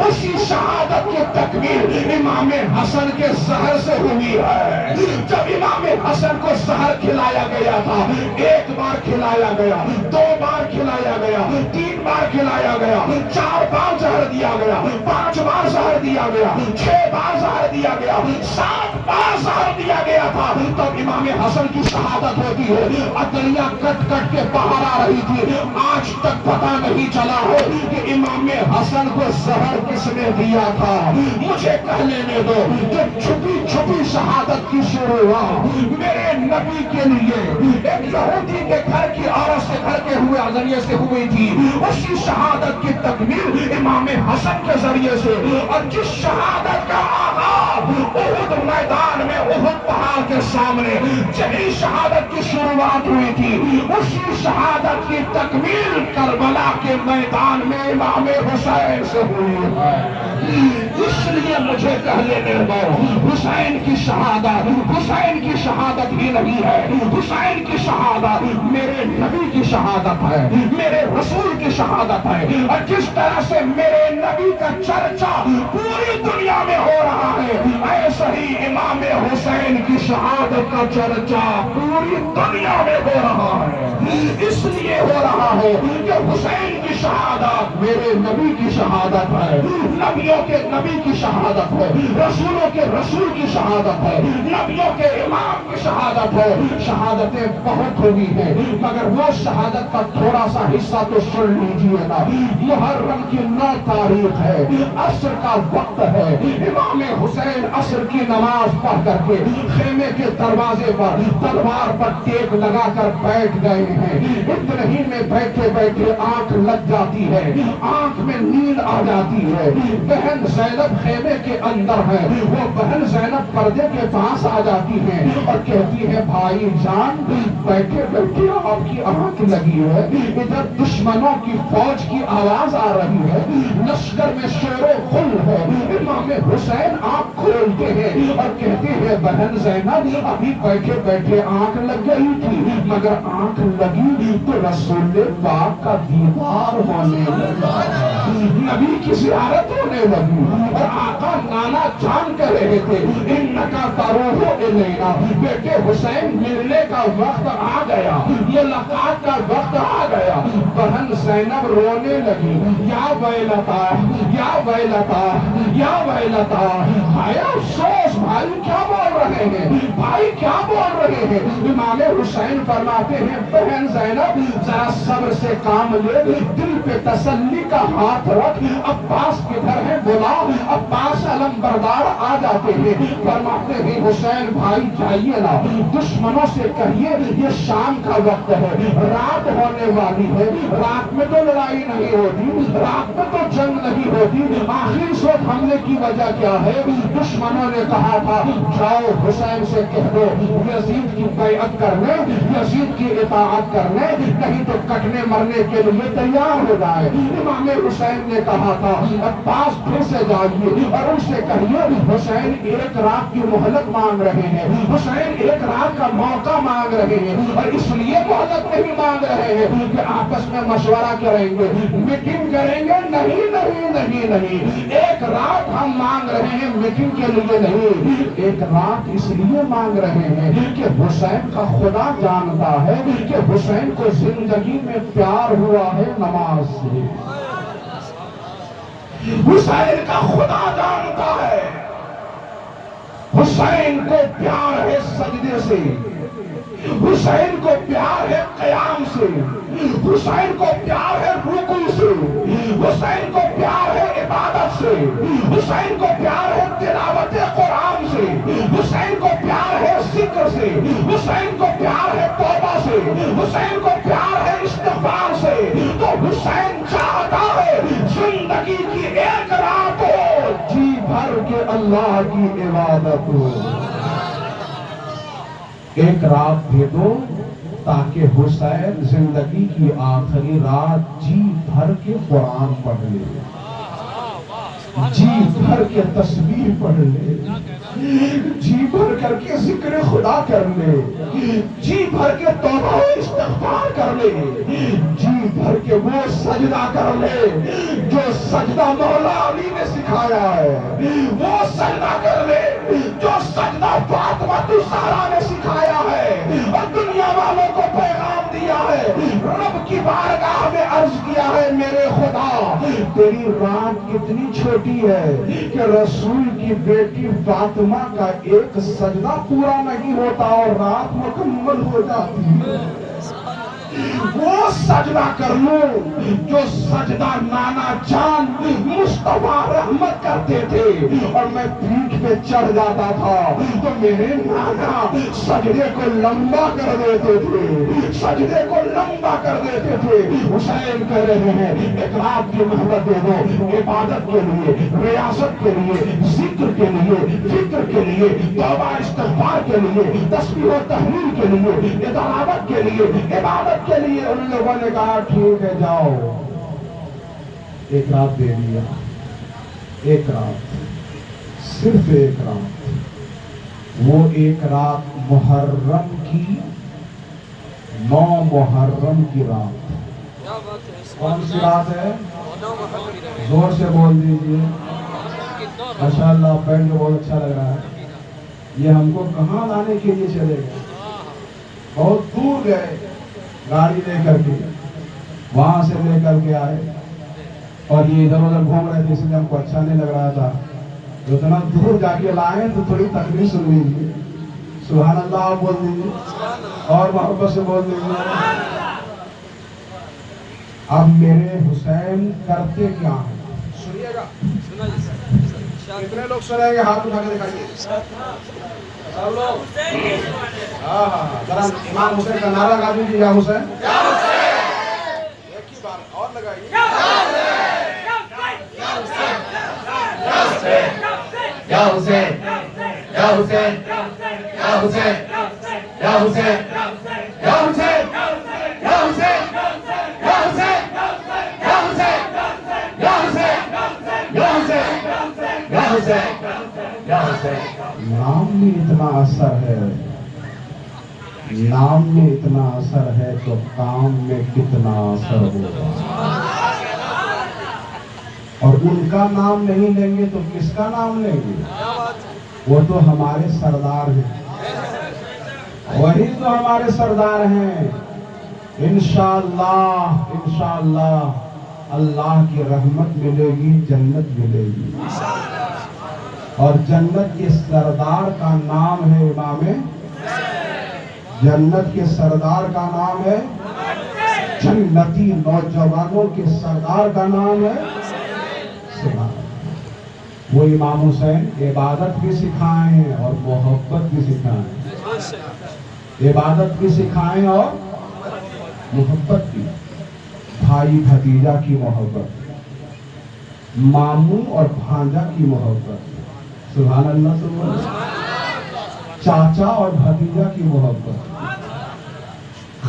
اسی شہادت کی تکمیل امام حسن کے زہر سے ہوئی ہے. جب امام حسن کو زہر کھلایا گیا تھا، ایک بار کھلایا گیا، 2 بار کھلایا گیا، 3 بار کھلایا گیا، 4 بار زہر دیا گیا، 5 بار زہر دیا گیا، 6 بار زہر دیا گیا، 7 بار زہر دیا گیا تھا. تب امام
امام حسن کی شہادت ہوتی ہے، عدلیہ کٹ کٹ کے باہر آ رہی تھی، آج تک پتہ نہیں چلا ہے کہ امام حسن کو زہر کس نے دیا تھا۔ مجھے کہہ لینے دو، جب چھپی چھپی شہادت کی شروع ہوا میرے نبی کے لیے، ایک یہودی کے گھر کی عورت سے گھر کے ہوئے ذریعے سے ہوئی تھی، اسی شہادت کی تکمیل امام حسن کے ذریعے سے، اور جس شہادت کا آغاز احد میدان میں، احد پہاڑ کے سامنے جہی شہادت کی شروعات ہوئی تھی، اسی شہادت کی تکمیل کربلا کے میدان میں امام حسین سے ہوئی ہے۔ اس لیے مجھے کہہ لینے دو، حسین کی شہادت حسین کی شہادت ہی نہیں ہے، حسین کی شہادت میرے نبی کی شہادت ہے، میرے رسول کی شہادت ہے، اور جس طرح سے میرے نبی کا چرچا پوری دنیا میں ہو رہا ہے، ایسا ہی امام حسین کی شہادت کا چرچا پوری دنیا میں ہو رہا ہے۔ اس لیے ہو رہا ہے کہ حسین کی شہادت میرے نبی کی شہادت ہے، نبیوں کے نبی کی شہادت ہے، رسولوں کے رسول کی شہادت ہے، نبیوں کے امام کی شہادت ہے۔ شہادتیں بہت ہوئی ہیں، مگر وہ شہادت کا تھوڑا سا حصہ تو سن لیجیے نا۔ محرم کی 9 تاریخ ہے، عصر کا وقت ہے، امام حسین عصر کی نماز پڑھ کر کے خیمے کے دروازے پر تلوار پر ٹیک لگا کر بیٹھ گئے ہیں۔ اتنے ہی میں بیٹھے بیٹھے آنکھ لگ جاتی ہے، آنکھ میں نیند آ جاتی ہے۔ بہن زینب خیمے کے اندر ہے، وہ بہن زینب پردے کے پاس آ جاتی ہے اور کہتی ہے بھائی جان بیٹھے بیٹھے آپ کی آنکھ لگی ہے، ادھر دشمنوں کی فوج کی آواز آ رہی ہے، لشکر میں شور و غل ہے۔ امام حسین آنکھ کھولتے ہیں اور کہتے ہیں بہن زینب ابھی بیٹھے بیٹھے آنکھ لگ گئی تھی، مگر آنکھ لگی تو رسول پاک کا دیدار ہونے لگا، نبی کی زیارت ہونے لگی، اور آقا نانا جان کر رہے تھے انکا تروح الینا، بیٹے حسین ملنے کا وقت آ گیا، ملاقات کا وقت آ گیا۔ بہن زینب رونے لگی، یا ویلتا یا ویلتا یا ویلتا، ہائے افسوس بھائی کیا بول رہے ہیں، بھائی کیا بول رہے ہیں۔ امام حسین فرماتے ہیں بہن زینب ذرا صبر سے کام لے، دل پہ تسلی کا ہاتھ رکھ، عباس کدھر ہے بلا، عباس علم بردار آ جاتے ہیں۔ فرماتے ہیں حسین بھائی جائیے نا، دشمنوں سے کہیے یہ شام کا وقت ہے، رات ہونے والی ہے، رات میں تو لڑائی نہیں ہوتی، رات میں تو جنگ نہیں ہوتی، آخر اس وقت حملے کی وجہ کیا ہے۔ دشمنوں نے کہا تھا جاؤ حسین سے کہہ دو یزید کی بیعت کرنے، یزید کی اطاعت کرنے، نہیں تو کٹنے مرنے کے لیے تیار ہو جائے۔ امام حسین نے کہا تھا عباس پھر سے جائیے اور ان سے کہیے حسین ایک رات کی مہلت مانگ رہے ہیں، حسین ایک رات کا موقع مانگ رہے ہیں، اور اس لیے مہلت نہیں مانگ رہے ہیں کہ آپس میں مشورہ کریں گے، میٹنگ کریں گے، نہیں نہیں نہیں نہیں، ایک رات ہم مانگ رہے ہیں میٹنگ کے لیے نہیں، ایک رات اس لیے مانگ رہے ہیں کہ حسین کا خدا جانتا ہے کہ حسین کو زندگی میں پیار ہوا ہے نماز سے، حسین کا خدا جانتا ہے حسین کو پیار ہے سجدے سے، حسین کو پیار ہے قیام سے، حسین کو پیار ہے رکوع سے، حسین کو پیار ہے عبادت سے، حسین کو پیار ہے تلاوت قرآن سے، حسین کو پیار ہے ذکر سے، حسین کو پیار ہے توبہ سے، حسین کو پیار ہے استغفار سے۔ تو حسین چاہتا ہے زندگی کی ایک رات ہو جی بھر کے اللہ کی عبادت ہو، ایک رات دے دو تاکہ حسین زندگی کی آخری رات جی بھر کے قرآن پڑھ لے، جی بھر کے تسبیح پڑھ لے، جی بھر کر کے ذکر خدا کر لے، جی بھر کے توبہ و استغفار کر لے، جی بھر کے وہ سجدہ کر لے جو سجدہ مولا علی نے سکھایا ہے، وہ سجدہ کر لے جو سجدہ فاطمہ الزہرا نے سکھایا ہے اور دنیا والوں کو پیغام دیا ہے۔ رب کی بارگاہ میں عرض
کیا ہے میرے خدا، تیری رات کتنی چھوٹی ہے کہ رسول کی بیٹی فاطمہ کا ایک سجدہ پورا نہیں ہوتا اور رات مکمل ہو جاتی ہے۔ وہ سجدہ کر لوں جو سجدہ نانا جان مصطفیٰ رحمت کرتے تھے، اور میں پیٹھ پہ چڑھ جاتا تھا تو میرے نانا سجدے کو لمبا کر دیتے تھے، سجدے کو لمبا کر دیتے تھے۔ حسین کہہ رہے ہیں ایک رات کی محبت دے دو، عبادت کے لیے، ریاست کے لیے، ذکر کے لیے، فکر کے لیے، توبہ استغفار کے لیے، تسبیح و تحلیل کے لیے، تلاوت کے لیے، عبادت کے لیے۔ ان لوگوں نے کہا ٹھیک ہے جاؤ، ایک رات دے دیا، ایک رات، صرف ایک رات، وہ ایک رات محرم کی، 9 محرم کی رات۔ کون سی رات ہے؟ زور سے بول دیجئے۔ ماشاءاللہ بیٹھ کے بہت اچھا لگ رہا ہے۔ یہ ہم کو کہاں لانے کے لیے چلے گئے؟ بہت دور گئے گاڑی لے کر کے، وہاں سے لے کر کے آئے، اور یہ ادھر ادھر گھوم رہے تھے، اس لیے ہم کو اچھا نہیں لگ رہا تھا۔ اتنا دور جا کے لائیں تو تھوڑی تقریر سن لیجیے۔ سبحان اللہ آپ بول دیجیے، اور محبت سے بول دیجیے۔ اب میرے حسین کرتے کیا ہیں؟ سنیے گا، کتنے لوگ سنیں گے؟ ہاتھ اٹھا کے دکھائیے سب لوگ۔ ہاں ہاں، ذرا امام حسین کا نعرہ لگا دیجیے، یا حسین، ایک ہی بار اور لگائیے، یا حسین، یا حسین، یا حسین، یا حسین، یا حسین، یا حسین، یا حسین، یا حسین، یا حسین، یا حسین، یا حسین، یا حسین۔ نام میں اتنا اثر ہے، نام میں اتنا اثر ہے تو کام میں کتنا اثر ہوگا۔ اور ان کا نام نہیں لیں گے تو کس کا نام لیں گے؟ وہ تو ہمارے سردار ہیں، وہی تو ہمارے سردار ہیں۔ انشاءاللہ، انشاءاللہ اللہ کی رحمت ملے گی، جنت ملے گی، اور جنت کے سردار کا نام ہے امام، جنت کے سردار کا نام ہے، جنتی نوجوانوں کے سردار کا نام ہے وہ امام حسین۔ عبادت بھی سکھائیں ہیں اور محبت بھی سکھائیں، عبادت بھی سکھائیں اور محبت بھی، بھائی بھتیجا کی محبت، ماموں اور بھانجا کی محبت، سبحان اللہ، سبحان اللہ، چاچا اور بھتیجا کی محبت،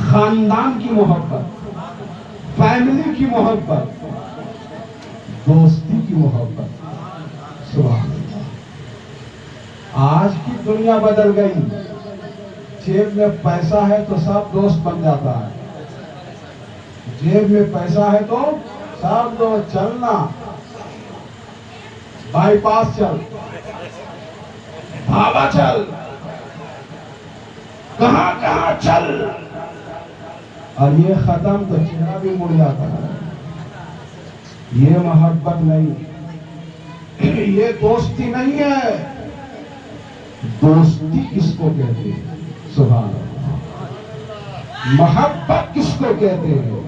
خاندان کی محبت، فیملی کی محبت، دوستی کی محبت، سبحان اللہ۔ آج کی دنیا بدل گئی، جیب میں پیسہ ہے تو سب دوست بن جاتا ہے، جیب میں پیسہ ہے تو سب دوست، چلنا بائی پاس چل، بھابا چل، کہاں کہاں چل، اور یہ ختم تو چہرہ بھی مڑ جاتا ہے۔ یہ محبت نہیں، یہ دوستی نہیں ہے۔ دوستی کس کو کہتے ہیں؟ سبحان اللہ۔ محبت کس کو کہتے ہیں؟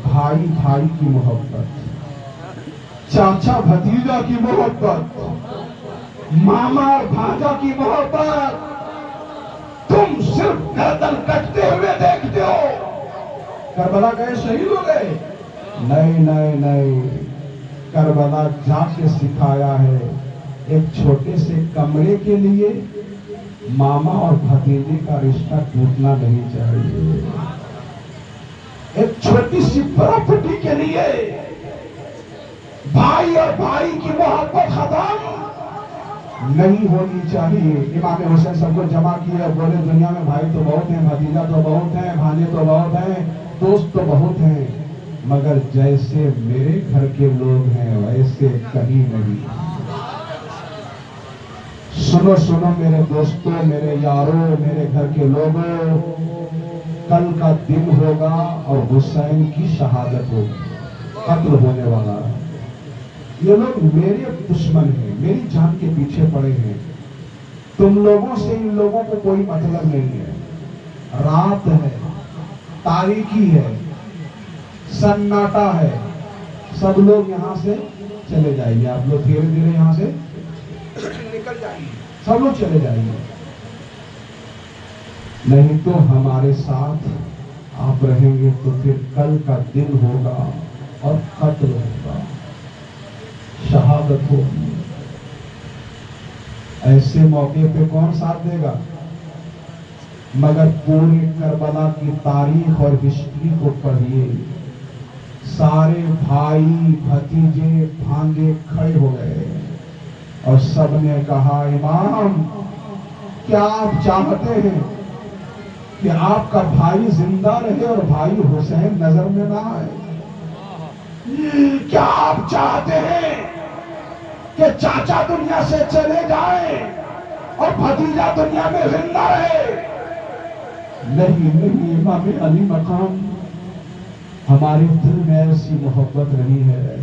بھائی بھائی کی محبت، چاچا بھتیجا کی محبت، ماما اور بھانجا کی محبت۔ تم صرف گردن کٹتے ہوئے دیکھتے ہو، کربلا گئے شہید ہو گئے، نہیں نہیں نہیں، کربلا جا کے سکھایا ہے ایک چھوٹے سے کمرے کے لیے ماما اور بھتیجے کا رشتہ ٹوٹنا نہیں چاہیے، ایک چھوٹی سی پراپرٹی کے لیے بھائی اور بھائی کی محبت ختم نہیں ہونی چاہیے۔ امام حسین سب کو جمع کیا، بولے دنیا میں بھائی تو بہت ہیں، بھتیجا تو بہت ہیں، بھانجے تو بہت ہیں، دوست تو بہت ہیں، مگر جیسے میرے گھر کے لوگ ہیں ویسے کہیں نہیں۔ سنو سنو میرے دوستوں، میرے یاروں، میرے گھر کے لوگوں، کل کا دن ہوگا اور حسین کی شہادت ہوگی۔ قتل ہونے والا ہے. یہ لوگ میرے دشمن ہیں, میری جان کے پیچھے پڑے ہیں. تم لوگوں سے ان لوگوں کو کوئی مطلب نہیں ہے. رات ہے, تاریکی ہے, سناٹا ہے, سب لوگ یہاں سے چلے جائیے. آپ لوگ دھیرے دھیرے یہاں سے نکل جائیے, سب لوگ چلے جائیے. نہیں تو ہمارے ساتھ آپ رہیں گے تو پھر کل کا دن ہوگا اور قتل ہوگا, شہادت ہوگی. ایسے موقع پہ کون ساتھ دے گا؟ مگر پوری کربلا کی تاریخ اور ہسٹری کو پڑھیے. سارے بھائی بھتیجے بھانجے کھڑے ہو گئے اور سب نے کہا امام کیا آپ چاہتے ہیں کہ آپ کا بھائی زندہ رہے اور بھائی حسین نظر میں نہ آئے؟ کیا آپ چاہتے ہیں کہ چاچا دنیا سے چلے جائیں اور بھتیجا دنیا میں زندہ رہے؟ نہیں نہیں, امام علی مقام ہمارے دل میں ایسی محبت نہیں ہے.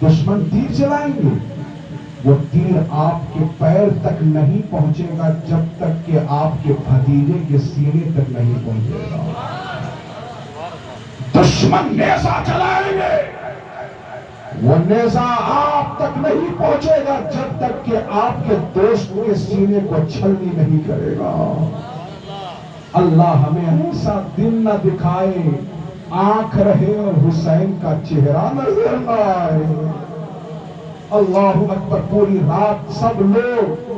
دشمن تیر چلائیں گے, وہ تیر آپ کے پیر تک نہیں پہنچے گا جب تک کہ آپ کے بھتیجے کے سینے تک نہیں پہنچے گا. دشمن نیزہ چلائیں گے, وہ نیزہ آپ تک نہیں پہنچے گا جب تک کہ آپ کے دوست کے سینے کو چھلنی نہیں کرے گا. اللہ ہمیں ایسا دن نہ دکھائے, آنکھ رہے اور حسین کا چہرہ نظر نہ آئے. اللہ اکبر. پوری رات سب لوگ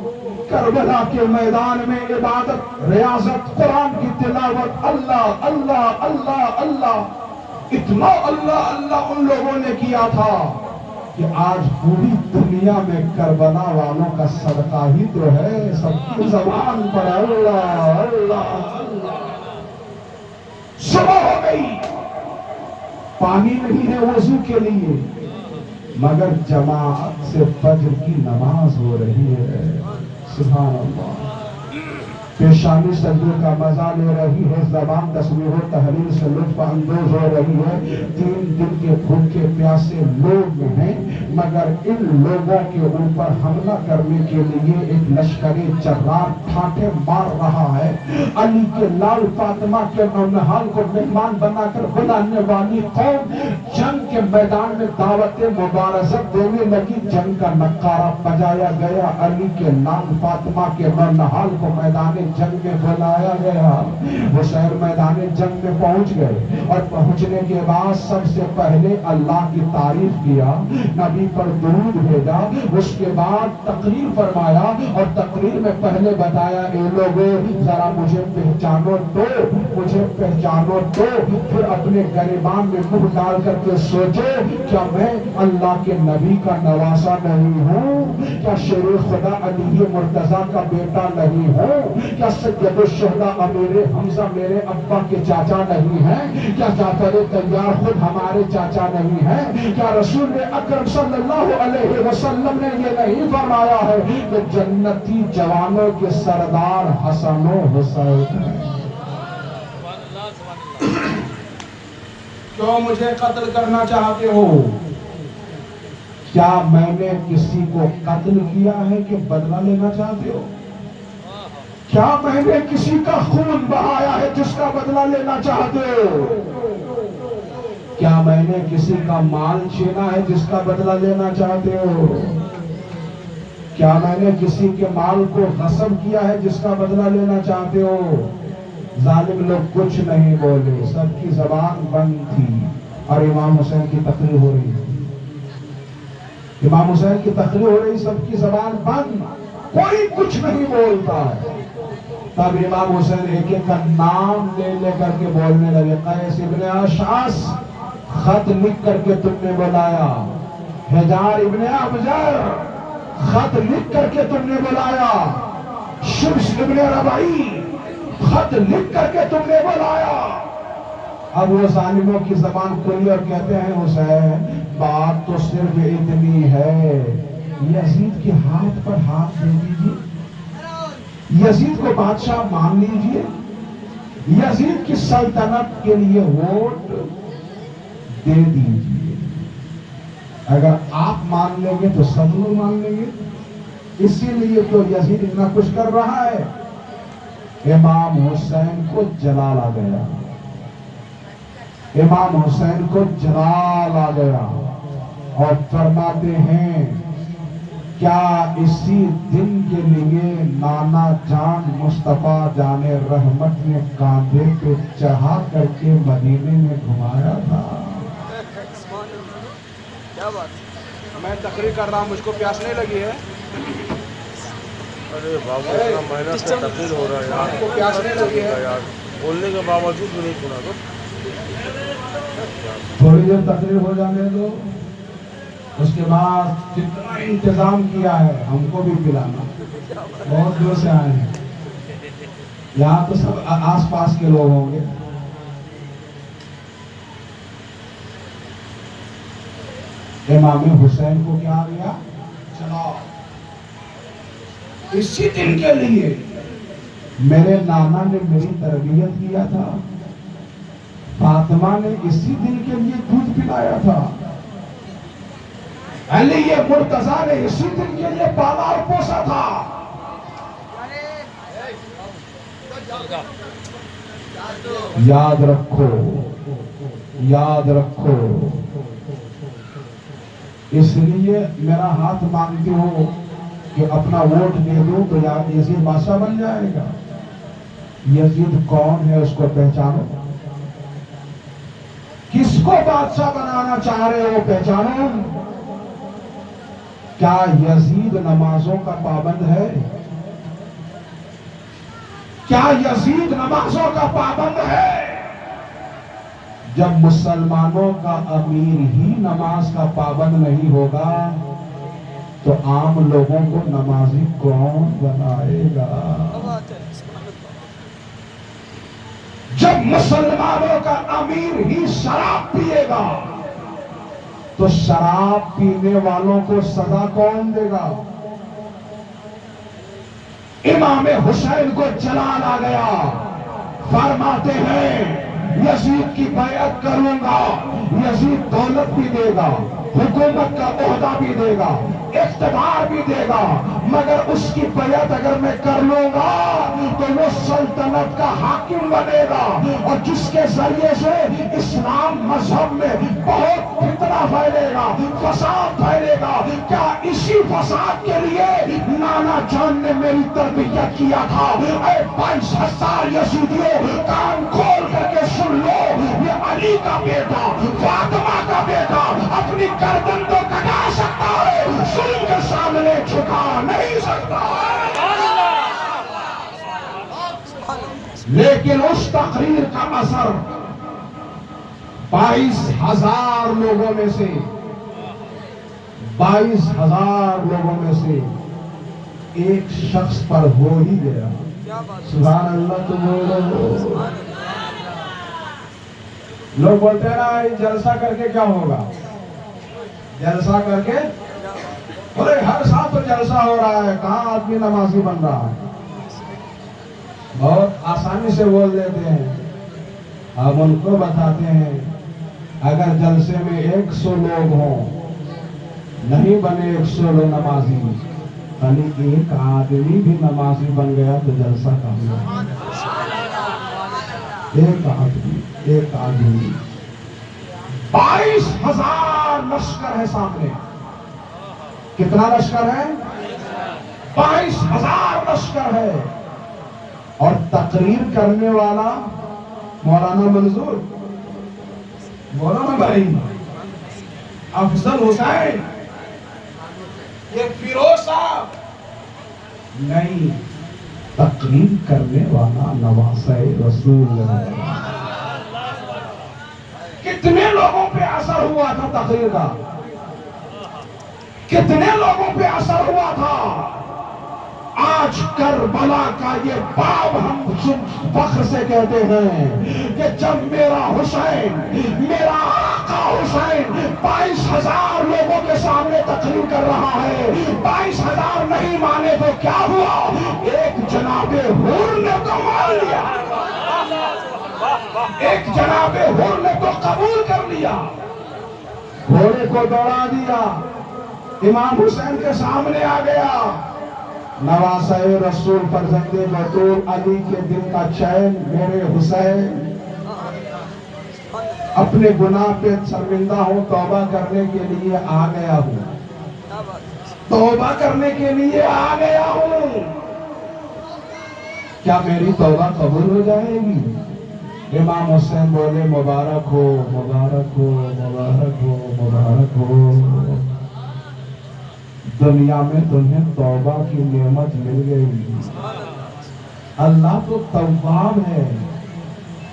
کربلا کے میدان میں عبادت, ریاضت, قرآن کی تلاوت, اللہ اللہ اللہ اللہ, اتنا اللہ اللہ ان لوگوں نے کیا تھا کہ آج پوری دنیا میں کربلا والوں کا صدقہ ہی تو ہے. سب کی زبان پر اللہ اللہ اللہ. صبح ہو گئی, پانی نہیں ہے وضو کے لیے, مگر جماعت سے فجر کی نماز ہو رہی ہے. سبحان اللہ. پیشانی سجدے کا مزہ لے رہی ہے, زبان تسبیح و تحلیل سے لطف اندوز ہو رہی ہے. 3 دن کے بھوکے پیاسے لوگ ہیں, مگر ان لوگوں کے اوپر حملہ کرنے کے لیے ایک لشکری جرار ٹھاٹھے مار رہا ہے. علی کے لال فاطمہ کے نونہال کو مہمان بنا کر بلانے والی قوم جنگ کے میدان میں دعوت مبارزت دینے لگی. جنگ کا نقارہ بجایا گیا, علی کے لال فاطمہ کے نونہال کو میدان جنگ میں بلایا گیا. حسین میدان جنگ میں پہنچ گئے اور پہنچنے کے بعد سب سے پہلے اللہ کی تعریف کیا, نبی پر درود بھیجا, اس کے بعد تقریر فرمایا اور تقریر میں پہلے بتایا اے لوگوں ذرا مجھے پہچانو تو, مجھے پہچانو تو. پھر اپنے گریبان میں منہ ڈال کر کے سوچو کیا میں اللہ کے نبی کا نواسا نہیں ہوں؟ کیا شیر خدا علی مرتضیٰ کا بیٹا نہیں ہوں؟ کیا سید الشہداء امیر حمزہ میرے ابا کے چاچا نہیں ہیں؟ کیا جعفر طیار خود ہمارے چاچا نہیں ہیں؟ کیا رسول اکرم صلی اللہ علیہ وسلم نے یہ نہیں فرمایا ہے کہ جنتی جوانوں کے سردار حسن و حسین ہیں؟ کیوں مجھے قتل کرنا چاہتے ہو؟ کیا میں نے کسی کو قتل کیا ہے کہ بدلہ لینا چاہتے ہو؟ کیا میں نے کسی کا خون بہایا ہے جس کا بدلہ لینا چاہتے ہو؟ کیا میں نے کسی کا مال چھینا ہے جس کا بدلہ لینا چاہتے ہو؟ کیا میں نے کسی کے مال کو غصب کیا ہے جس کا بدلہ لینا چاہتے ہو؟ ظالم لوگ کچھ نہیں بولے, سب کی زبان بند تھی اور امام حسین کی تقریر ہو رہی تھی. امام حسین کی تقریر ہو رہی, سب کی زبان بند, کوئی کچھ نہیں بولتا ہے. تب امام حسین ایک ایک کا نام لے لے کر کے بولنے لگے. قیس ابن اشعث خط لکھ کر کے تم نے بلایا, حجار ابن ابجر خط لکھ کر کے تم نے بلایا, شمس ابن ربعی خط لکھ کر کے تم نے بلایا. اب وہ ظالموں کی زبان کھلی اور کہتے ہیں حسین بات تو صرف اتنی ہے, یزید کے ہاتھ پر ہاتھ دے دیجیے, یزید کو بادشاہ مان لیجیے, یزید کی سلطنت کے لیے ووٹ دے دیجیے. اگر آپ مان لیں گے تو سب لوگ مان لیں گے. اسی لیے تو یزید اتنا کچھ کر رہا ہے. امام حسین کو جلال آ گیا. امام حسین کو جلال آ گیا اور فرماتے ہیں کیا اسی دن کے لیے نانا جان مصطفیٰ جان رحمت نے کاندھے پہ چڑھا کر کے مدینے میں گھمایا تھا.
کیا بات. میں تقریر کر رہا ہوں, مجھ کو پیاس نہیں لگی ہے.
ارے بابو اتنا محنت سے تبدیل ہو رہا ہے یار.
آپ کو پیاس نہیں لگی ہے
یار بولنے کے باوجود بھی نہیں سنا. تو
تھوڑی دیر تقریر ہو جانے دو, اس کے بعد جتنا انتظام کیا ہے ہم کو بھی پلانا. بہت دور سے آئے ہیں, یہاں تو سب آس پاس کے لوگ ہوں گے. امام حسین کو کیا دیا؟ چلاؤ. اسی دن کے لیے میرے نانا نے میری تربیت کیا تھا. فاطمہ نے اسی دن کے لیے دودھ پلایا تھا. علی مرتضیٰ نے اسی دن کے لیے پالا اور پوسا تھا. یاد رکھو, یاد رکھو. اس لیے میرا ہاتھ مانگتے ہو کہ اپنا ووٹ دے دوں تو یزید بادشاہ بن جائے گا. یزید کون ہے اس کو پہچانو. کس کو بادشاہ بنانا چاہ رہے ہو پہچانو. کیا یزید نمازوں کا پابند ہے؟ کیا یزید نمازوں کا پابند ہے؟ جب مسلمانوں کا امیر ہی نماز کا پابند نہیں ہوگا تو عام لوگوں کو نمازی کون بنائے گا؟ جب مسلمانوں کا امیر ہی شراب پیے گا تو شراب پینے والوں کو سزا کون دے گا؟ امام حسین کو جلال آ گیا. فرماتے ہیں یزید کی بیعت کروں گا. یزید دولت بھی دے گا, حکومت کا عہدہ بھی دے گا, اقتدار بھی دے گا, مگر اس کی بیعت اگر میں کر لوں گا تو وہ سلطنت کا حاکم بنے گا اور جس کے ذریعے سے اسلام مذہب میں بہت فتنہ پھیلے گا, فساد پھیلے گا. کیا اسی فساد کے لیے نانا جان نے میری تربیت کیا تھا؟ اے 22,000 یزیدیوں کان کھول کر کے سن لو, یہ علی کا بیٹا, فاطمہ کا بیٹا اپنی گردن تو کٹا سکتا ہے, ظلم کے سامنے جھکا نہیں سکتا. لیکن اس تقریر کا اثر 22,000 لوگوں میں سے 22,000 لوگوں میں سے ایک شخص پر ہو ہی گیا. سبحان اللہ. تو بولو. لوگ بولتے ہیں نا جلسہ کر کے کیا ہوگا, جلسہ کر کے بولے ہر سال تو جلسہ ہو رہا ہے, کہاں آدمی نمازی بن رہا ہے. بہت آسانی سے بول دیتے ہیں. ہم ان کو بتاتے ہیں اگر جلسے میں 100 لوگ ہوں, نہیں بنے 100 لوگ نمازی, خالی ایک آدمی بھی نمازی بن گیا تو جلسہ کامیاب. ایک آدمی 22,000 لشکر ہے سامنے. کتنا لشکر ہے؟ 22,000 لشکر ہے. اور تقریر کرنے والا مولانا منظور, مولانا بھائی افضل حسین, یہ فیروز صاحب نہیں, تقریر کرنے والا نواسہ رسول اللہ. کتنے لوگوں پہ اثر ہوا تھا تقریر کا؟ کتنے لوگوں پہ اثر ہوا تھا؟ آج کربلا کا یہ باب ہم فخر سے کہتے ہیں کہ جب میرا حسین, میرا آقا حسین 22,000 لوگوں کے سامنے تقریر کر رہا ہے, 22,000 نہیں مانے تو کیا ہوا؟ ایک جناب حور نے تو مان لیا, ایک جناب حور نے تو قبول کر لیا. گھوڑے کو دوڑا دیا، امام حسین کے سامنے آ گیا۔ نواسہ رسول فرزند بطول علی کے دل کا چین میرے حسین، اپنے گناہ پہ شرمندہ ہوں، توبہ کرنے کے لیے آ گیا ہوں، توبہ کرنے کے لیے آ گیا ہوں، کیا میری توبہ قبول ہو جائے گی؟ امام حسین بولے مبارک ہو مبارک ہو مبارک ہو مبارک ہو، دنیا میں تمہیں توبہ کی نعمت مل گئی۔ اللہ تو تواب ہے،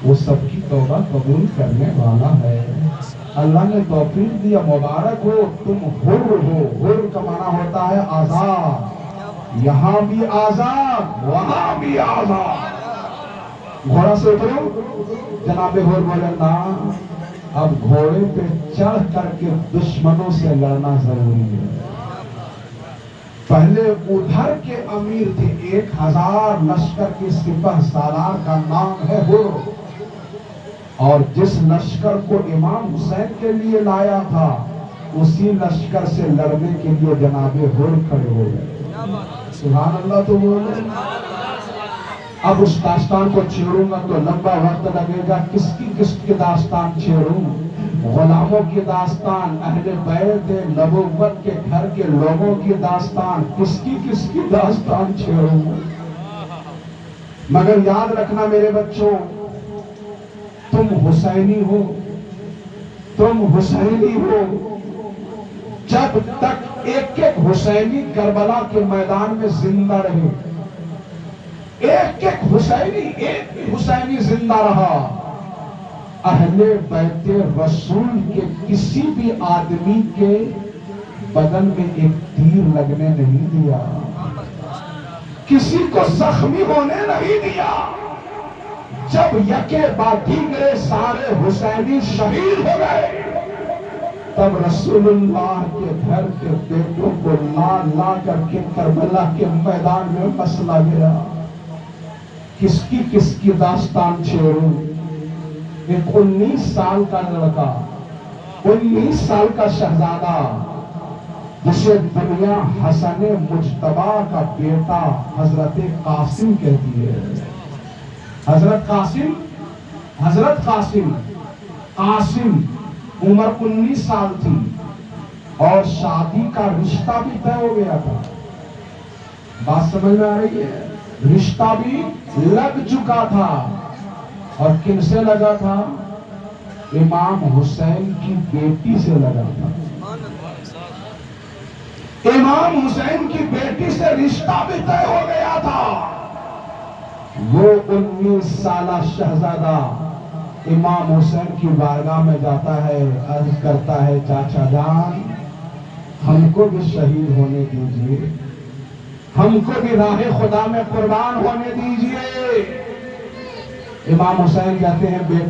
وہ سب کی توبہ قبول کرنے والا ہے۔ اللہ نے توفیق دیا، مبارک ہو، تم حر ہو۔ حر کا معنی ہوتا ہے آزاد، یہاں بھی آزاد وہاں بھی آزاد۔ گھوڑا سے اترو، جناب حر بولے نا، اب گھوڑے پہ چڑھ کر کے دشمنوں سے لڑنا ضروری ہے۔ پہلے ادھر کے امیر تھے، 1000 لشکر کے سپہ سالار کا نام ہے حر، اور جس لشکر کو امام حسین کے لیے لایا تھا اسی لشکر سے لڑنے کے لیے جناب حر کھڑے ہو گئے۔ سبحان اللہ تو بولے۔ اب اس داستان کو چھیڑوں گا تو لمبا وقت لگے گا، کس کی داستان چھیڑوں؟ غلاموں کی داستان، اہل بیت نبوت کے گھر کے لوگوں کی داستان، کس کی داستان چھیڑوں؟ مگر یاد رکھنا میرے بچوں، تم حسینی ہو، تم حسینی ہو، جب تک ایک ایک حسینی کربلا کے میدان میں زندہ رہے، ایک ایک حسینی زندہ رہا، اہل بیت رسول کے کسی بھی آدمی کے بدن میں ایک تیر لگنے نہیں دیا، کسی کو زخمی ہونے نہیں دیا۔ جب یکے بعد دیگرے سارے حسینی شہید ہو گئے، تب رسول اللہ کے گھر کے بیٹوں کو لا کر کے کربلا کے میدان میں مسلا گیا۔ کس کی داستان چھیڑوں؟ ایک 19 سال کا لڑکا، 19 سال کا شہزادہ، جسے دنیا حسن مجتبی کا بیٹا حضرت قاسم کہتی ہے۔ حضرت قاسم عمر 19 سال تھی اور شادی کا رشتہ بھی طے ہو گیا تھا۔ بات سمجھ میں آ رہی ہے؟ رشتہ بھی لگ چکا تھا، اور کن سے لگا تھا؟ امام حسین کی بیٹی سے لگا تھا۔ امام حسین کی بیٹی سے رشتہ بھی طے ہو گیا تھا۔ وہ 19 سالہ شہزادہ امام حسین کی بارگاہ میں جاتا ہے، عرض کرتا ہے چاچا جان ہم کو بھی شہید ہونے دیجئے، ہم کو بھی راہ خدا میں قربان ہونے دیجئے۔ امام حسین کہتے ہیں بیٹا